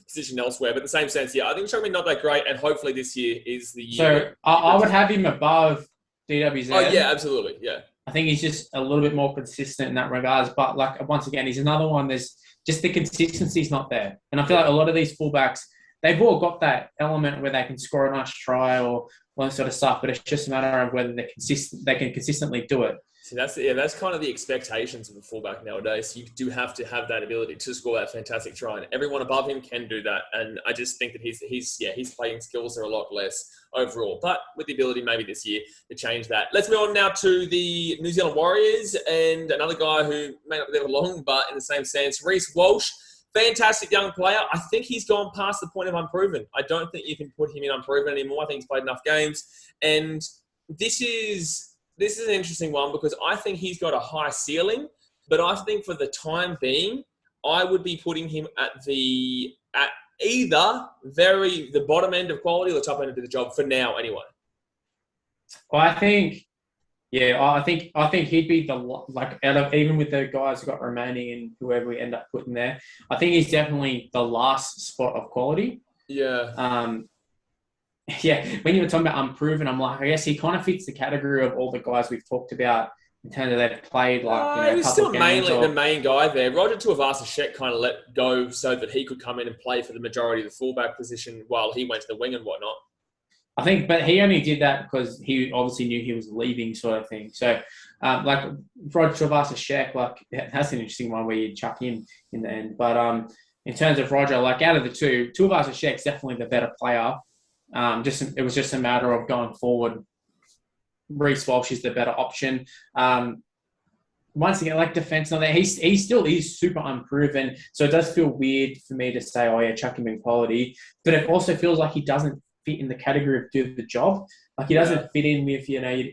position elsewhere. But in the same sense, yeah, I think it's not that great, and hopefully this year is the year.
So I would have him above DWZ.
Oh, yeah, absolutely, yeah.
I think he's just a little bit more consistent in that regards. But, like, once again, he's another one. There's just the consistency's not there. And I feel like a lot of these fullbacks, they've all got that element where they can score a nice try or all that sort of stuff, but it's just a matter of whether they can consistently do it.
See, that's kind of the expectations of a fullback nowadays. You do have to have that ability to score that fantastic try, and everyone above him can do that. And I just think that his playing skills are a lot less overall, but with the ability maybe this year to change that. Let's move on now to the New Zealand Warriors and another guy who may not be there long, but in the same sense, Reece Walsh. Fantastic young player. I think he's gone past the point of unproven. I don't think you can put him in unproven anymore. I think he's played enough games. And this is an interesting one because I think he's got a high ceiling, but I think for the time being, I would be putting him at either the bottom end of quality or the top end of the job for now anyway.
Well, I think he'd be out of even with the guys who got remaining and whoever we end up putting there, I think he's definitely the last spot of quality.
Yeah.
When you were talking about unproven, I'm like, I guess he kind of fits the category of all the guys we've talked about in terms of they've played
he was still mainly the main guy there. Roger Tuivasa-Sheck kind of let go so that he could come in and play for the majority of the fullback position while he went to the wing and whatnot.
I think, but he only did that because he obviously knew he was leaving, sort of thing. So, like Roger Tuivasa-Sheck, like that's an interesting one where you chuck him in the end. But in terms of Roger, like out of the two, Tuivasa-Sheck's definitely the better player. It was just a matter of going forward. Reece Walsh is the better option. once again, like defense, he still is super unproven. So it does feel weird for me to say, oh yeah, chuck him in quality. But it also feels like he doesn't fit in the category of do the job. Like he doesn't fit in with,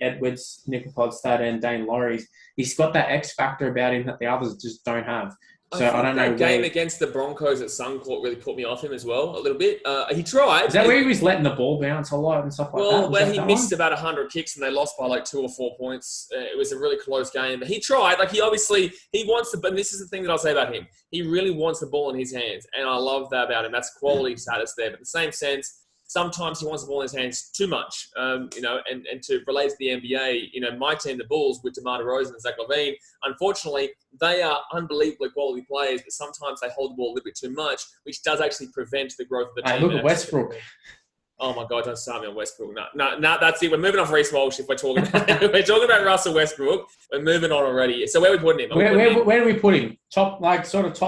Edwards, Nicoll-Klokstad and Daine Laurie. He's got that X factor about him that the others just don't have. So I don't know.
That game against the Broncos at Suncorp really put me off him as well a little bit. He tried.
Is that where he was letting the ball bounce a lot and stuff like that?
Well, where he missed about 100 kicks and they lost by like 2 or 4 points. It was a really close game. But he tried. Like he wants to. But this is the thing that I'll say about him. He really wants the ball in his hands, and I love that about him. That's quality status there. But in the same sense, sometimes he wants the ball in his hands too much, and to relate to the NBA, my team, the Bulls, with DeMar DeRozan and Zach LaVine, unfortunately, they are unbelievably quality players, but sometimes they hold the ball a little bit too much, which does actually prevent the growth of the team.
Look at Westbrook.
Oh my God, don't start me on Westbrook. No, that's it. We're moving on for Reece Walsh if we're talking about Russell Westbrook. We're moving on already. So where are we putting him?
Where do we put him? Top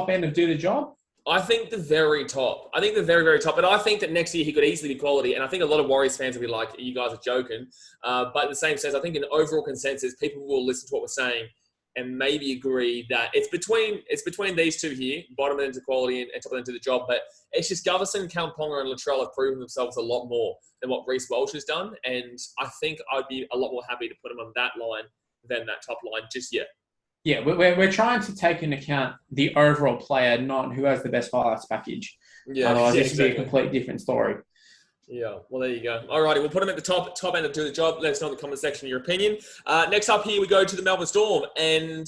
end of do the job?
I think the very top. I think the very, very top. And I think that next year he could easily be quality. And I think a lot of Warriors fans will be like, you guys are joking. But in the same sense, I think in overall consensus, people will listen to what we're saying and maybe agree that it's between these two here, bottom end to quality and top end to the job. But it's just Gutherson, Kalyn Ponga and Lattrel have proven themselves a lot more than what Reece Walsh has done. And I think I'd be a lot more happy to put him on that line than that top line just yet.
Yeah, we're trying to take into account the overall player, not who has the best highlights package.
Yeah,
otherwise this would be a completely different story.
Yeah, well, there you go. Alrighty, we'll put him at the top end of do the job. Let us know in the comment section your opinion. Next up here, we go to the Melbourne Storm. And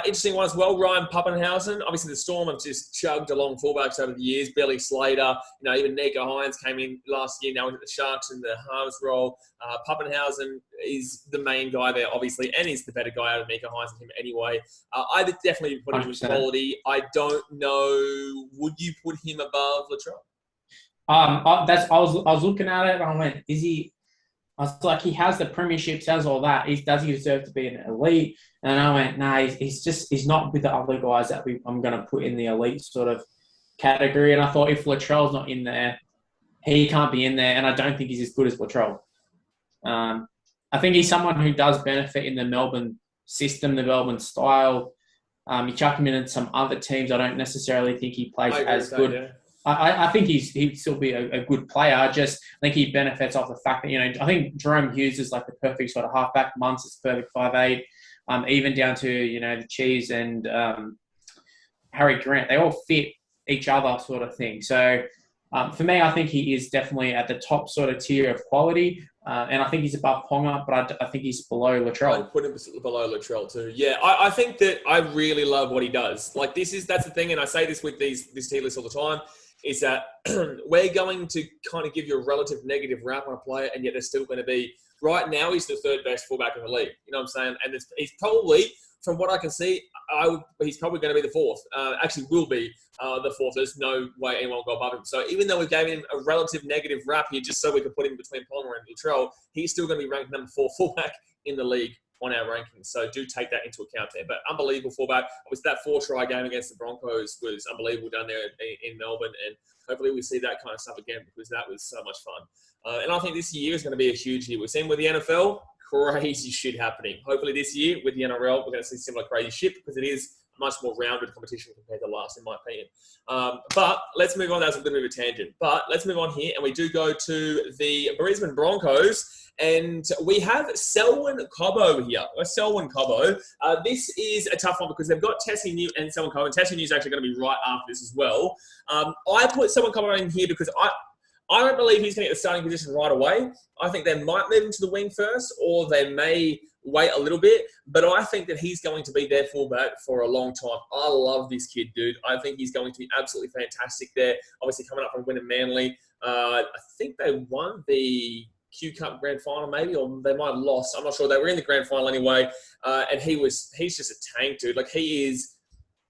interesting one as well, Ryan Papenhuyzen. Obviously, the Storm have just chugged along fullbacks over the years. Billy Slater, even Nico Hines came in last year. Now into the Sharks in the halves role. Papenhuyzen is the main guy there, obviously, and he's the better guy out of Nico Hines than him anyway. I would definitely put him to his quality. I don't know. Would you put him above Lattrel?
I was looking at it and I went, is he? I was like, he has the premierships, has all that. Does he deserve to be an elite? And I went, no, he's not with the other guys that I'm going to put in the elite sort of category. And I thought if Lattrell's not in there, he can't be in there. And I don't think he's as good as Lattrel. I think he's someone who does benefit in the Melbourne system, the Melbourne style. You chuck him in some other teams. I don't necessarily think he plays as good. Yeah. I think he'd still be a good player. I think he benefits off the fact that, I think Jerome Hughes is like the perfect sort of halfback. Muntz is perfect 5'8". Even down to, the Cheese and Harry Grant. They all fit each other sort of thing. So for me, I think he is definitely at the top sort of tier of quality. And I think he's above Ponga, but I think he's below Lattrel.
I'd put him below Lattrel too. Yeah, I think that I really love what he does. Like that's the thing, and I say this with this tier list all the time, is that we're going to kind of give you a relative negative rap on a player, and yet they're still going to be, right now, he's the third best fullback in the league. You know what I'm saying? And he's probably, from what I can see, he's probably going to be the fourth. Actually, will be the fourth. There's no way anyone will go above him. So even though we gave him a relative negative rap here, just so we could put him between Ponga and Lattrel, he's still going to be ranked number 4 fullback in the league on our rankings. So do take that into account there. But unbelievable fullback. Obviously, that 4-try game against the Broncos was unbelievable down there in Melbourne. And hopefully we see that kind of stuff again, because that was so much fun. And I think this year is going to be a huge year. We've seen with the NFL, crazy shit happening. Hopefully this year with the NRL, we're going to see similar crazy shit, because it is a much more rounded competition compared to last, in my opinion. But let's move on. That's a little bit of a tangent. But let's move on here, and we do go to the Brisbane Broncos. And we have Selwyn Cobbo here. Selwyn Cobbo. This is a tough one because they've got Tesi Niu and Selwyn Cobbo. And Tesi Niu is actually going to be right after this as well. I put Selwyn Cobbo in here because I don't believe he's going to get the starting position right away. I think they might move him to the wing first, or they may wait a little bit. But I think that he's going to be their fullback for a long time. I love this kid, dude. I think he's going to be absolutely fantastic there. Obviously, coming up from winning Manly. I think they won the Q Cup Grand Final maybe, or they might have lost. I'm not sure. They were in the Grand Final anyway. And he's just a tank, dude. Like, he is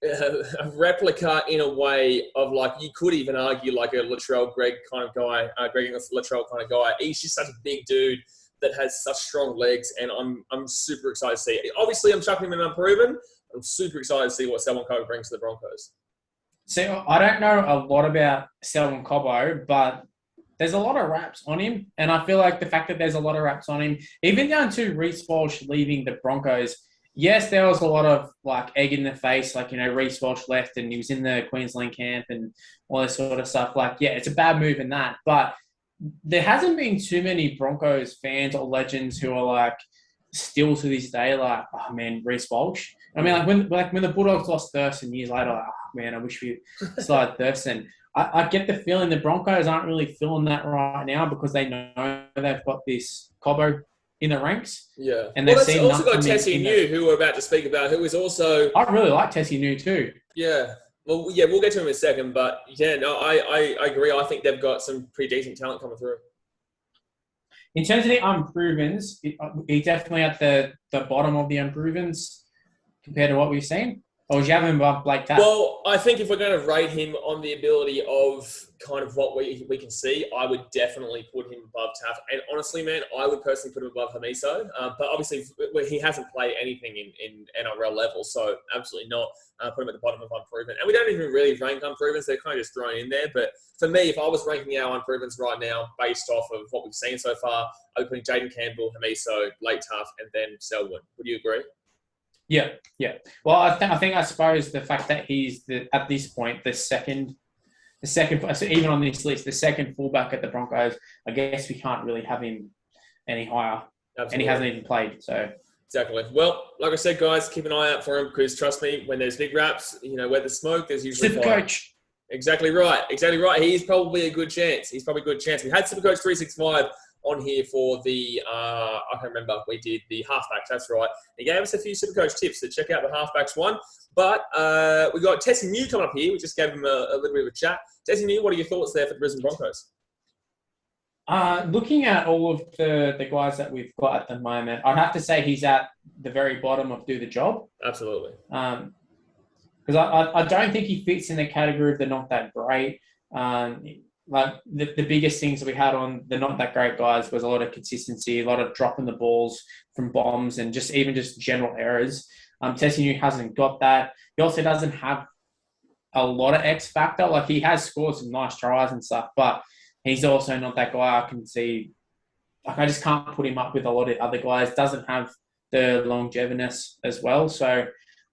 a replica in a way of, like, you could even argue like a Lattrel Greg kind of guy, Greg Lattrel kind of guy. He's just such a big dude that has such strong legs, and I'm super excited to see it. Obviously, I'm chucking him in Unproven. I'm super excited to see what Selwyn Cobbo brings to the Broncos.
So I don't know a lot about Selwyn Cobbo, but there's a lot of raps on him, and I feel like the fact that there's a lot of raps on him, even down to Reece Walsh leaving the Broncos, Yes, there was a lot of like egg in the face, like, Reece Walsh left and he was in the Queensland camp and all this sort of stuff. Like, yeah, it's a bad move in that. But there hasn't been too many Broncos fans or legends who are like still to this day like, oh man, Reece Walsh. I mean, when the Bulldogs lost Thurston years later, like, oh man, I wish we still had Thurston. I get the feeling the Broncos aren't really feeling that right now because they know they've got this Cobbo in the ranks.
Yeah.
And they've
seen also got Tesi Niu, who we're about to speak about, who is also...
I really like Tesi Niu too.
Yeah. Well, yeah, we'll get to him in a second, but yeah, no, I agree. I think they've got some pretty decent talent coming through.
In terms of the unprovens, he's definitely at the bottom of the unprovens compared to what we've seen. Or would you have him above Blake Taaffe?
Well, I think if we're going to rate him on the ability of kind of what we can see, I would definitely put him above Taaffe. And honestly, man, I would personally put him above Hamiso. But obviously, he hasn't played anything in NRL level, so absolutely not. Put him at the bottom of unproven. And we don't even really rank unproven, so they're kind of just thrown in there. But for me, if I was ranking our unprovens right now based off of what we've seen so far, I'd be putting Jayden Campbell, Hamiso, Blake Taaffe, and then Selwyn. Would you agree?
Yeah. Well, I suppose the fact that he's at this point the second, so even on this list, the second fullback at the Broncos, I guess we can't really have him any higher. Absolutely. And he hasn't even played, so.
Exactly. Well, like I said, guys, keep an eye out for him because trust me, when there's big raps, where there's smoke, there's usually fire.
Supercoach.
Exactly right. He's probably a good chance. We had Supercoach 365 on here for the, I can't remember, we did the halfbacks, that's right. He gave us a few Supercoach tips, so check out the halfbacks one. But we got Tesi Niu coming up here. We just gave him a little bit of a chat. Tesi Niu, what are your thoughts there for the Brisbane Broncos?
Looking at all of the guys that we've got at the moment, I'd have to say he's at the very bottom of do the job.
Absolutely.
Because I don't think he fits in the category of the not that great. Like the biggest things that we had on the not that great guys was a lot of consistency, a lot of dropping the balls from bombs and just general errors. Tesi Niu hasn't got that. He also doesn't have a lot of X factor. Like he has scored some nice tries and stuff, but he's also not that guy I can see. Like I just can't put him up with a lot of other guys. Doesn't have the longeviness as well. So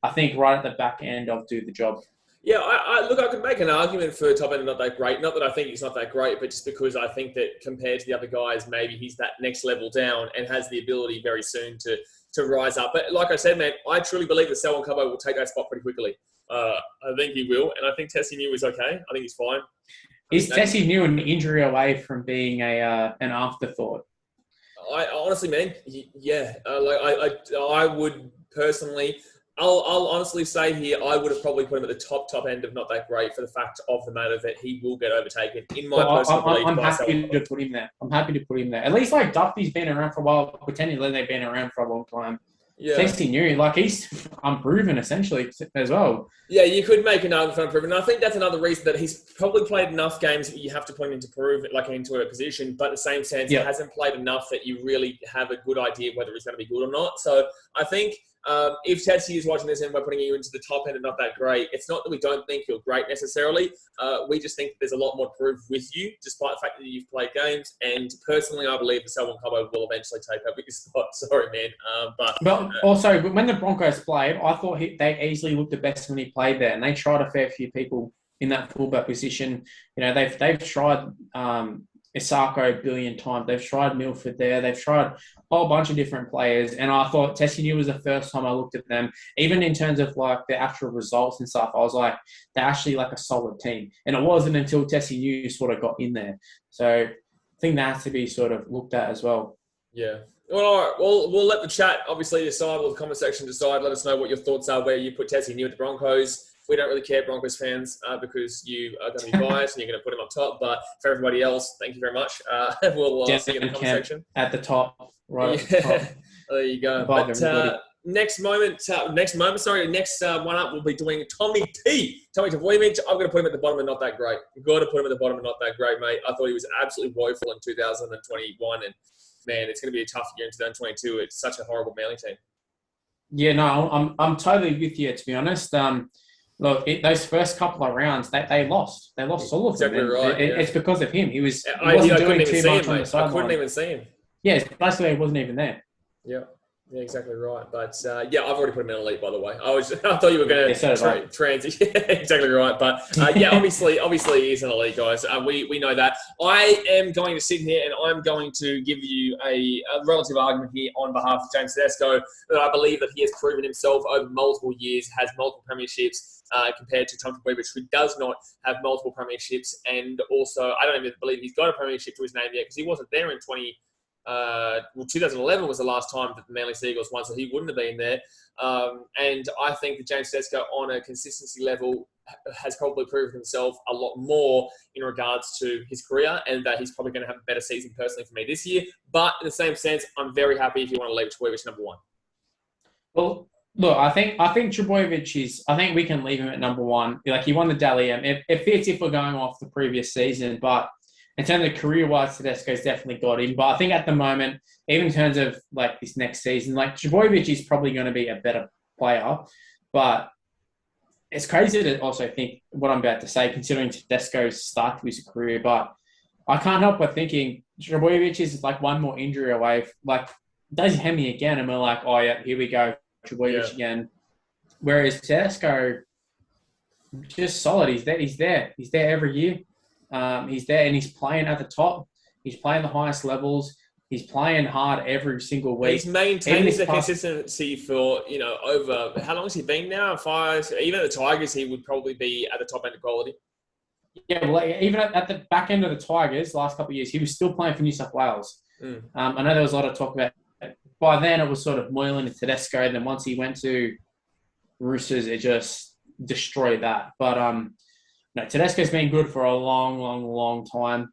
I think right at the back end of do the job.
Yeah, I could make an argument for top end not that great. Not that I think he's not that great, but just because I think that compared to the other guys, maybe he's that next level down and has the ability very soon to rise up. But like I said, man, I truly believe that Selwyn Cobbo will take that spot pretty quickly. I think he will, and I think Tesi Niu is okay. I think he's fine.
Is Tesi Niu an injury away from being an afterthought?
I honestly, man, yeah. I would personally. I'll honestly say here, I would have probably put him at the top end of not that great for the fact of the matter that he will get overtaken. In my personal belief,
I'm happy to put him there. At least like Dufty's been around for a while, pretending that they've been around for a long time. Yeah. Tesi Niu, like he's unproven essentially as well.
Yeah, you could make an argument for unproven. And I think that's another reason that he's probably played enough games that you have to put him into into a position, but in the same sense, he hasn't played enough that you really have a good idea whether he's going to be good or not. So I think if Tesi is watching this and we're putting you into the top end and not that great, it's not that we don't think you're great necessarily. We just think there's a lot more to prove with you, despite the fact that you've played games. And personally, I believe that Selwyn Cobbo will eventually take over your spot. Sorry, man. But
also, when the Broncos played, I thought they easily looked the best when he played there. And they tried a fair few people in that fullback position. They've tried Isako a billion times. They've tried Milford there. They've tried a whole bunch of different players. And I thought Tesi Niu was the first time I looked at them. Even in terms of like the actual results and stuff, I was like, they're actually like a solid team. And it wasn't until Tesi Niu sort of got in there. So I think that has to be sort of looked at as well.
Yeah. Well, all right. Well, we'll let the chat obviously decide, or the comment section decide. Let us know what your thoughts are, where you put Tesi Niu at the Broncos. We don't really care, Broncos fans, because you are going to be biased and you're going to put him up top. But for everybody else, thank you very much. We'll see you in the comment section.
At the top, right at the top.
There you go. But next one up, we'll be doing Tommy Tabuai-Fidow. I'm going to put him at the bottom and not that great. You've got to put him at the bottom and not that great, mate. I thought he was absolutely woeful in 2021. And, man, it's going to be a tough year in 2022. It's such a horrible Manly team.
Yeah, no, I'm totally with you, to be honest. Look, those first couple of rounds, they lost. They lost all of them.
Exactly right.
It's because of him. He wasn't
doing
doing too much
on
on the sideline.
I couldn't even see him.
Yeah, basically he wasn't even there.
Yeah. Yeah, exactly right. But yeah, I've already put him in elite, by the way. I thought you were going to transition. Yeah, exactly right. But yeah, obviously he's an elite, guys. We know that. I am going to sit here and I'm going to give you a relative argument here on behalf of James Tedesco that I believe that he has proven himself over multiple years, has multiple premierships compared to Trbojevic, who does not have multiple premierships, and also I don't even believe he's got a premiership to his name yet because he wasn't there in 2011 was the last time that the Manly Seagulls won, so he wouldn't have been there. And I think that James Tedesco, on a consistency level, has probably proven himself a lot more in regards to his career, and that he's probably going to have a better season personally for me this year. But in the same sense, I'm very happy if you want to leave Trbojevic number one.
Well, look, I think Trbojevic is. I think we can leave him at number one. Like, he won the Dally M. It fits if we're going off the previous season, but in terms of career-wise, Tedesco's definitely got him. But I think at the moment, even in terms of like this next season, like Trbojevic is probably going to be a better player. But it's crazy to also think what I'm about to say, considering Tedesco's start to his career. But I can't help but thinking Trbojevic is like one more injury away. Like, does he hemi again? And we're like, oh yeah, here we go, Trbojevic again. Whereas Tedesco, just solid. He's there every year. He's there and he's playing at the top. He's playing the highest levels. He's playing hard every single week.
He's maintained the consistency for, over, how long has he been now? 5, even at the Tigers, he would probably be at the top end of quality.
Yeah, well, even at the back end of the Tigers, last couple of years, he was still playing for New South Wales. I know there was a lot of talk about it. By then it was sort of Moylan and Tedesco, and then once he went to Roosters, it just destroyed that. But no, Tedesco's been good for a long time.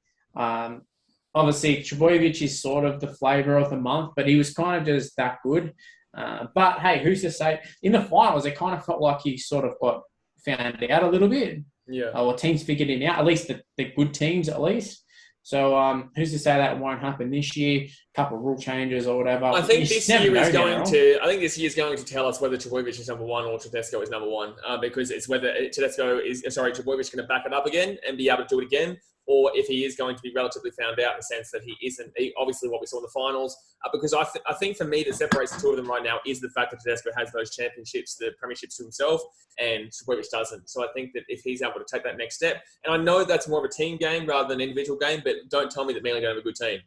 Obviously, Trbojevic is sort of the flavour of the month, but he was kind of just that good. But hey, who's to say? In the finals, it kind of felt like he sort of got found out a little bit.
Yeah.
Or teams figured him out, at least the good teams, at least. So who's to say that won't happen this year? A couple of rule changes or whatever.
I think this year is going to tell us whether Trbojevic is number one or Tedesco is number one, because it's whether Trbojevic going to back it up again and be able to do it again, or if he is going to be relatively found out in the sense that he isn't. Obviously, what we saw in the finals, because I think for me that separates the two of them right now is the fact that Tedesco has those championships, the premierships to himself, and Trbojevic doesn't. So I think that if he's able to take that next step, and I know that's more of a team game rather than an individual game, but don't tell me that Manly don't have a good team.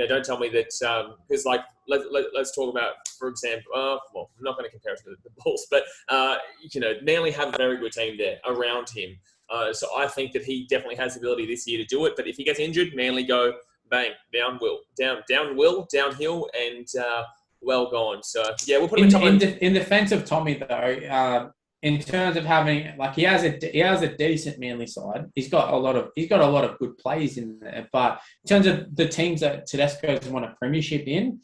Don't tell me that, because let's talk about, for example, I'm not going to compare it to the Bulls, but Manly have a very good team there around him. So I think that he definitely has the ability this year to do it. But if he gets injured, Manly go bang, downhill, and well gone. So yeah, we'll put him
in defense of Tommy though. In terms of having, like, he has a decent Manly side. He's got a lot of good plays in there. But in terms of the teams that Tedesco's won a premiership in,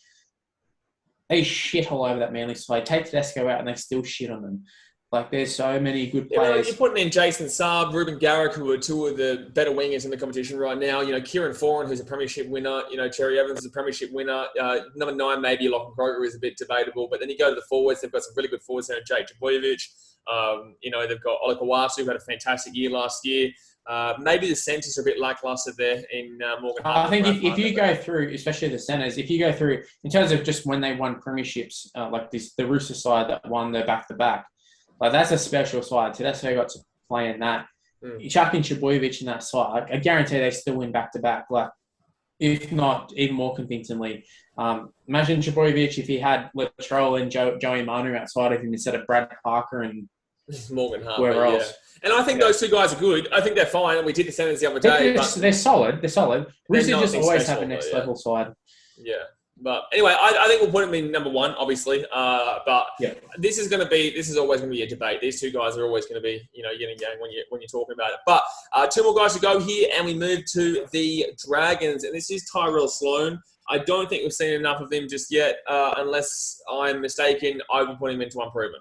they shit all over that Manly side. Take Tedesco out and they still shit on them. Like, there's so many good players.
You're putting in Jason Saab, Ruben Garrick, who are two of the better wingers in the competition right now. Kieran Foran, who's a premiership winner. Cherry Evans is a premiership winner. Number 9, maybe Lachlan Croker is a bit debatable. But then you go to the forwards. They've got some really good forwards there. Jake Trbojevic. They've got Ola Kawatu, who had a fantastic year last year. Maybe the centres are a bit lackluster there in Morgan.
I think if you go through, especially the centres, if you go through in terms of just when they won premierships, like the Rooster side that won the back-to-back, like, that's a special side. Tedesco got to play in that. You chuck in Trbojevic in that side, I guarantee they still win back-to-back. Like, if not even more convincingly. Imagine Trbojevic if he had Lattrel and Joey Manu outside of him instead of Brad Parker and
Morgan Harper,
whoever else.
And I think those two guys are good. I think they're fine. We did the centres the other day.
They're solid. Roosters just always have a next level side.
Yeah. But anyway, I think we'll put him in number one, obviously. But this is always going to be a debate. These two guys are always going to be, yin and yang when you're talking about it. But two more guys to go here, and we move to the Dragons, and this is Tyrell Sloan. I don't think we've seen enough of him just yet, unless I'm mistaken. I would put him into Unproven.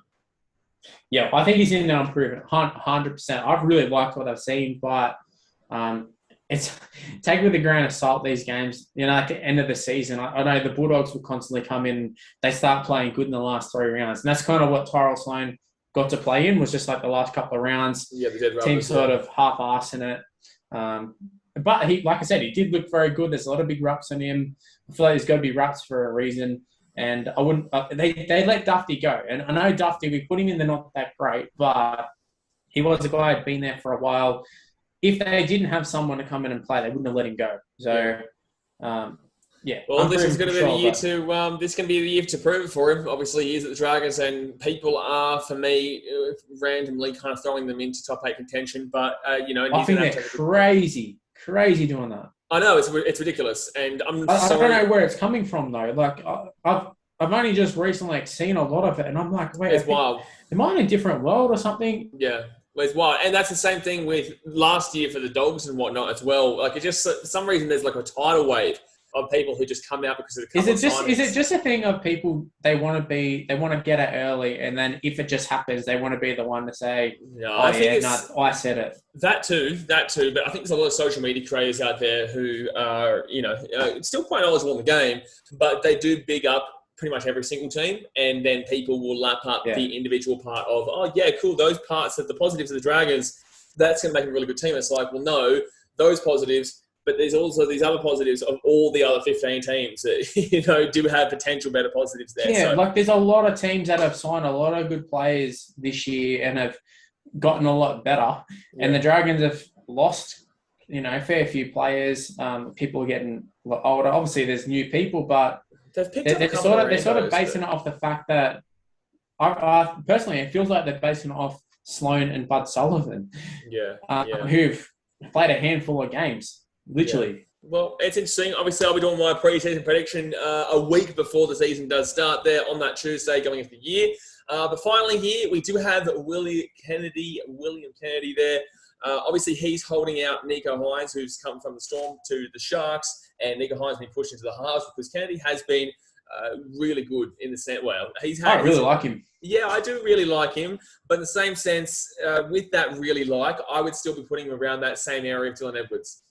Yeah, I think he's in the Unproven, 100%. I've really liked what I've seen, but it's take it with a grain of salt, these games. At the end of the season, I know the Bulldogs will constantly come in. They start playing good in the last 3 rounds. And that's kind of what Tyrell Sloan got to play in, was just like the last couple of rounds.
Yeah, the dead rubbers,
team sort of half-assing it. But he, like I said, he did look very good. There's a lot of big rups on him. I feel like there's got to be rups for a reason. And I wouldn't. They let Dufty go, and I know Dufty. We put him in the not that great, but he was a guy who'd been there for a while. If they didn't have someone to come in and play, they wouldn't have let him go. So, yeah.
Well, this is going to be the year to. This can be the year to prove it for him. Obviously, he is at the Dragons, and people are, for me, randomly kind of throwing them into top 8 contention. But you know,
I think they're crazy doing that.
I know it's ridiculous, and I
don't know where it's coming from though. Like I've only just recently seen a lot of it, and I'm like, wait,
it's wild.
Am I in a different world or something?
Yeah. Well, it's wild. And that's the same thing with last year for the Dogs and whatnot as well. Like, it just, for some reason, there's like a tidal wave of people who just come out because of the
Is it just a thing of people, they want to get it early, and then if it just happens, they want to be the one to say, I said it. That too. But I think there's a lot of social media creators out there who are, still quite knowledgeable in the game, but they do big up pretty much every single team, and then people will lap up the individual part of, oh yeah, cool, those parts of the positives of the Dragons, that's going to make a really good team. It's like, well, no, those positives, but there's also these other positives of all the other 15 teams that, do have potential better positives there. Yeah, like there's a lot of teams that have signed a lot of good players this year and have gotten a lot better, and the Dragons have lost, a fair few players. People are getting older. Obviously, there's new people, but they're sort of basing it off the fact that, I personally, it feels like they're basing it off Sloan and Bud Sullivan, who've played a handful of games, literally.
Yeah. Well, it's interesting. Obviously, I'll be doing my pre-season prediction a week before the season does start there on that Tuesday going into the year. But finally here, we do have William Kennedy there. Obviously, he's holding out Nico Hines, who's come from the Storm to the Sharks, and Nico Hines has been pushed into the halves because Kennedy has been really good in the sense. Well, I really like him. Yeah, I do really like him. But in the same sense, with that really like, I would still be putting him around that same area of Dylan Edwards.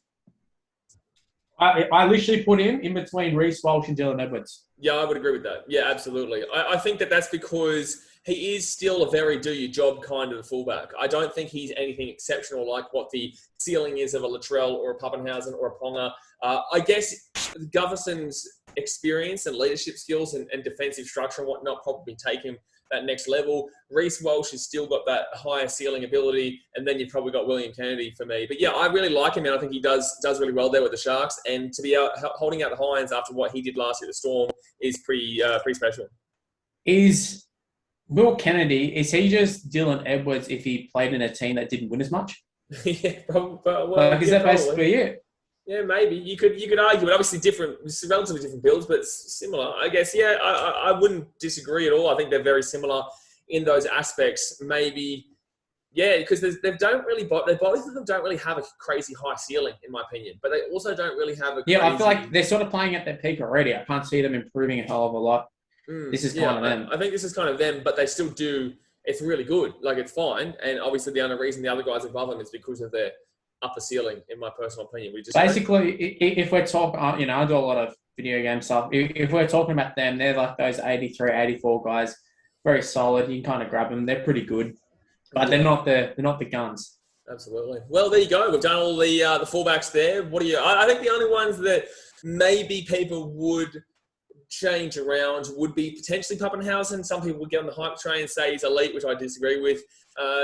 I literally put him in between Reece Walsh and Dylan Edwards.
Yeah, I would agree with that. Yeah, absolutely. I think that's because he is still a very do-your-job kind of fullback. I don't think he's anything exceptional like what the ceiling is of a Lattrel or a Papenhuyzen or a Ponga. I guess Gutherson's experience and leadership skills and defensive structure and whatnot probably take him that next level. Reece Walsh has still got that higher ceiling ability, and then you've probably got William Kennedy for me. But yeah, I really like him, and I think he does really well there with the Sharks. And to be holding out the Hines after what he did last year at the Storm is pretty special.
Is Will Kennedy, is he just Dylan Edwards if he played in a team that didn't win as much?
Yeah, probably. Well,
is that basically it?
Yeah, maybe. You could argue, but obviously relatively different builds, but similar. I guess, yeah, I wouldn't disagree at all. I think they're very similar in those aspects. Maybe, yeah, because both of them don't really have a crazy high ceiling, in my opinion, but they also don't really have a crazy...
Yeah, I feel like they're sort of playing at their peak already. I can't see them improving a hell of a lot. This is kind of them.
I think this is kind of them, but they still do... It's really good. Like, it's fine. And obviously the only reason the other guys above them is because of their upper ceiling, in my personal opinion.
Basically, if we're talking, I do a lot of video game stuff. If we're talking about them, they're like those 83, 84 guys, very solid. You can kind of grab them. They're pretty good, but they're not the guns.
Absolutely. Well, there you go. We've done all the fullbacks there. I think the only ones that maybe people would change around would be potentially Papenhuyzen. Some people would get on the hype train and say he's elite, which I disagree with.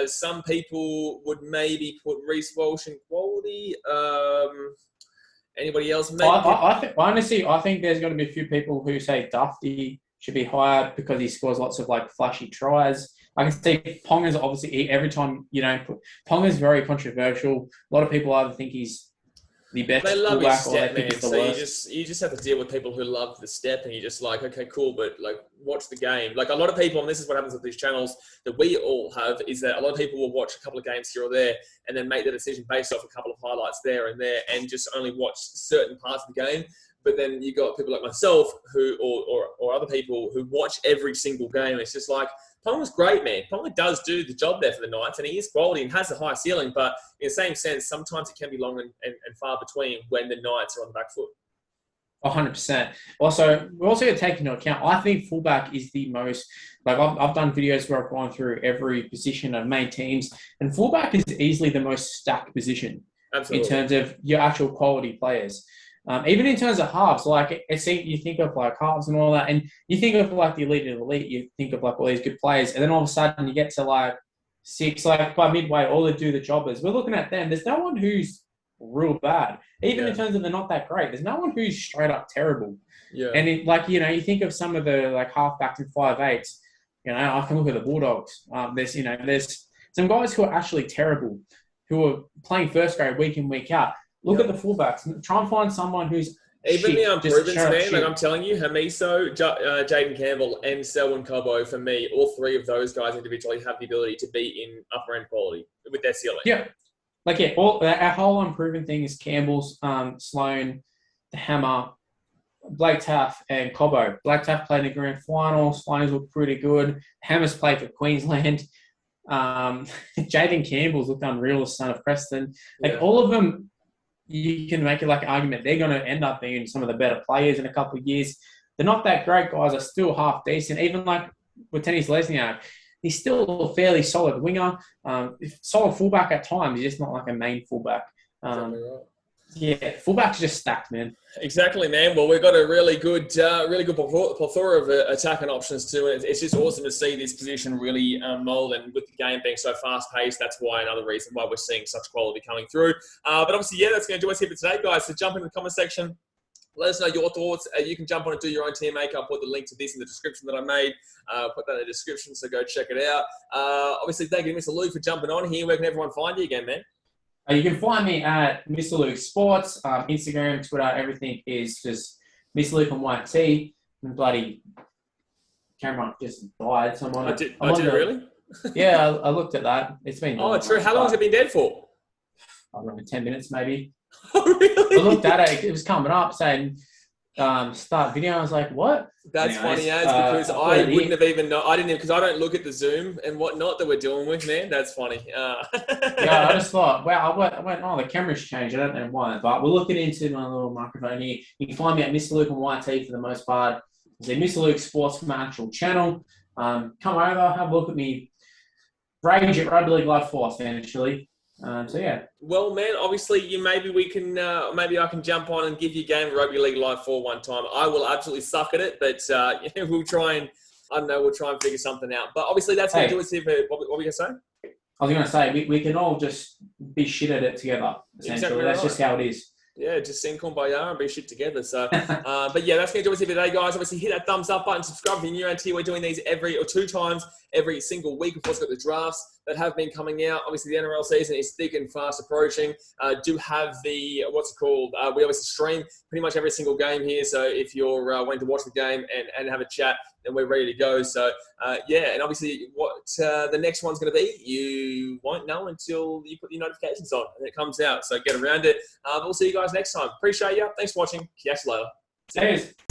Some people would maybe put Reece Walsh in quality. Anybody else? Maybe?
Honestly, I think there's going to be a few people who say Dufty should be higher because he scores lots of flashy tries. I can see Ponga's obviously every time Ponga's very controversial. A lot of people either think he's the best fullback or they think it's the worst.
You just have to deal with people who love the step, and you're just like, okay, cool, but watch the game. Like a lot of people, and this is what happens with these channels that we all have, is that a lot of people will watch a couple of games here or there and then make the decision based off a couple of highlights there and there and just only watch certain parts of the game. But then you got people like myself who, or other people who watch every single game. It's just like, Ponga's great, man. Ponga does do the job there for the Knights, and he is quality and has a high ceiling. But in the same sense, sometimes it can be long and far between when the Knights are on the back foot.
100%. Also, we also got to take into account, I think fullback is the most, I've done videos where I've gone through every position of main teams, and fullback is easily the most stacked position.
Absolutely.
In terms of your actual quality players. Even in terms of halves, like you think of like halves and all that, and you think of like the elite of the elite, you think of like all these good players, and then all of a sudden you get to like 6, like by midway, all they do the jobbers. We're looking at them. There's no one who's real bad. Even in terms of they're not that great, there's no one who's straight up terrible.
Yeah.
And you think of some of the like halfbacks and 5'8", I can look at the Bulldogs. There's some guys who are actually terrible, who are playing first grade week in, week out. Look at the fullbacks. Try and find someone who's
even
shit,
the Unproven, man.
shit.
Like I'm telling you, Hamiso, Jayden Campbell, and Selwyn Cobbo, for me, all three of those guys individually have the ability to be in upper end quality with their ceiling.
Yeah. Our whole Unproven thing is Campbell's, Sloan, the Hammer, Blake Taaffe, and Cobbo. Blake Taaffe played in the grand final. Sloan's looked pretty good. Hammer's played for Queensland. Jayden Campbell's looked unreal as son of Preston. All of them, you can make it like an argument. They're going to end up being some of the better players in a couple of years. They're not that great guys. Are still half decent. Even like Watene-Zelezniak, he's still a fairly solid winger. Solid fullback at times. He's just not like a main fullback.
Exactly right.
Yeah, fullback's just stacked, man.
Exactly, man. Well, we've got a really good plethora of attacking options too, and it's just awesome to see this position really mould. And with the game being so fast-paced, that's why another reason why we're seeing such quality coming through. But obviously, that's going to do us here for today, guys. So jump into the comment section. Let us know your thoughts. You can jump on and do your own team make. I'll put the link to this in the description that I made. Put that in the description, so go check it out. Obviously, thank you, Mr. Luke, for jumping on here. Where can everyone find you again, man?
You can find me at MrLuke Sports, Instagram, Twitter, everything is just MrLuke on YT. And bloody camera just died. So
did it really?
Yeah, I looked at that. It's been.
Oh, true. How long has it been dead for?
I don't know, 10 minutes maybe.
Oh, really?
I looked at it. It was coming up saying start video. I was like, what?
That's funny because I wouldn't have even known. I didn't, because I don't look at the Zoom and whatnot that we're dealing with, man. That's funny.
Yeah, I just thought, wow, I went, oh, the camera's changed. I don't know why, but we're looking into my little microphone here. You can find me at MrLuke on YT for the most part. It's a MrLuke Sports from my actual channel. Come over, have a look at me. Rage at Rugby League Live Force, actually. So yeah.
Well, man, obviously, maybe I can jump on and give you a game of Rugby League Live 4 one time. I will absolutely suck at it, but we'll try and figure something out. But obviously, that's going to do us here. What were you going to say?
I was going to say we can all just be shit at it together. Essentially,
exactly
that's
right.
just how it is.
Yeah, just sing Kumbaya and be shit together. So, but yeah, that's going to do us here today, guys. Obviously, hit that thumbs up button, subscribe if you're new around here. We're doing these two times every single week. Of course, we've got the drafts that have been coming out. Obviously, the NRL season is thick and fast approaching. Do have the, we obviously stream pretty much every single game here. So if you're wanting to watch the game and have a chat, then we're ready to go. So, and obviously what the next one's going to be, you won't know until you put your notifications on and it comes out. So get around it. We'll see you guys next time. Appreciate you. Thanks for watching. Catch you later.
Cheers.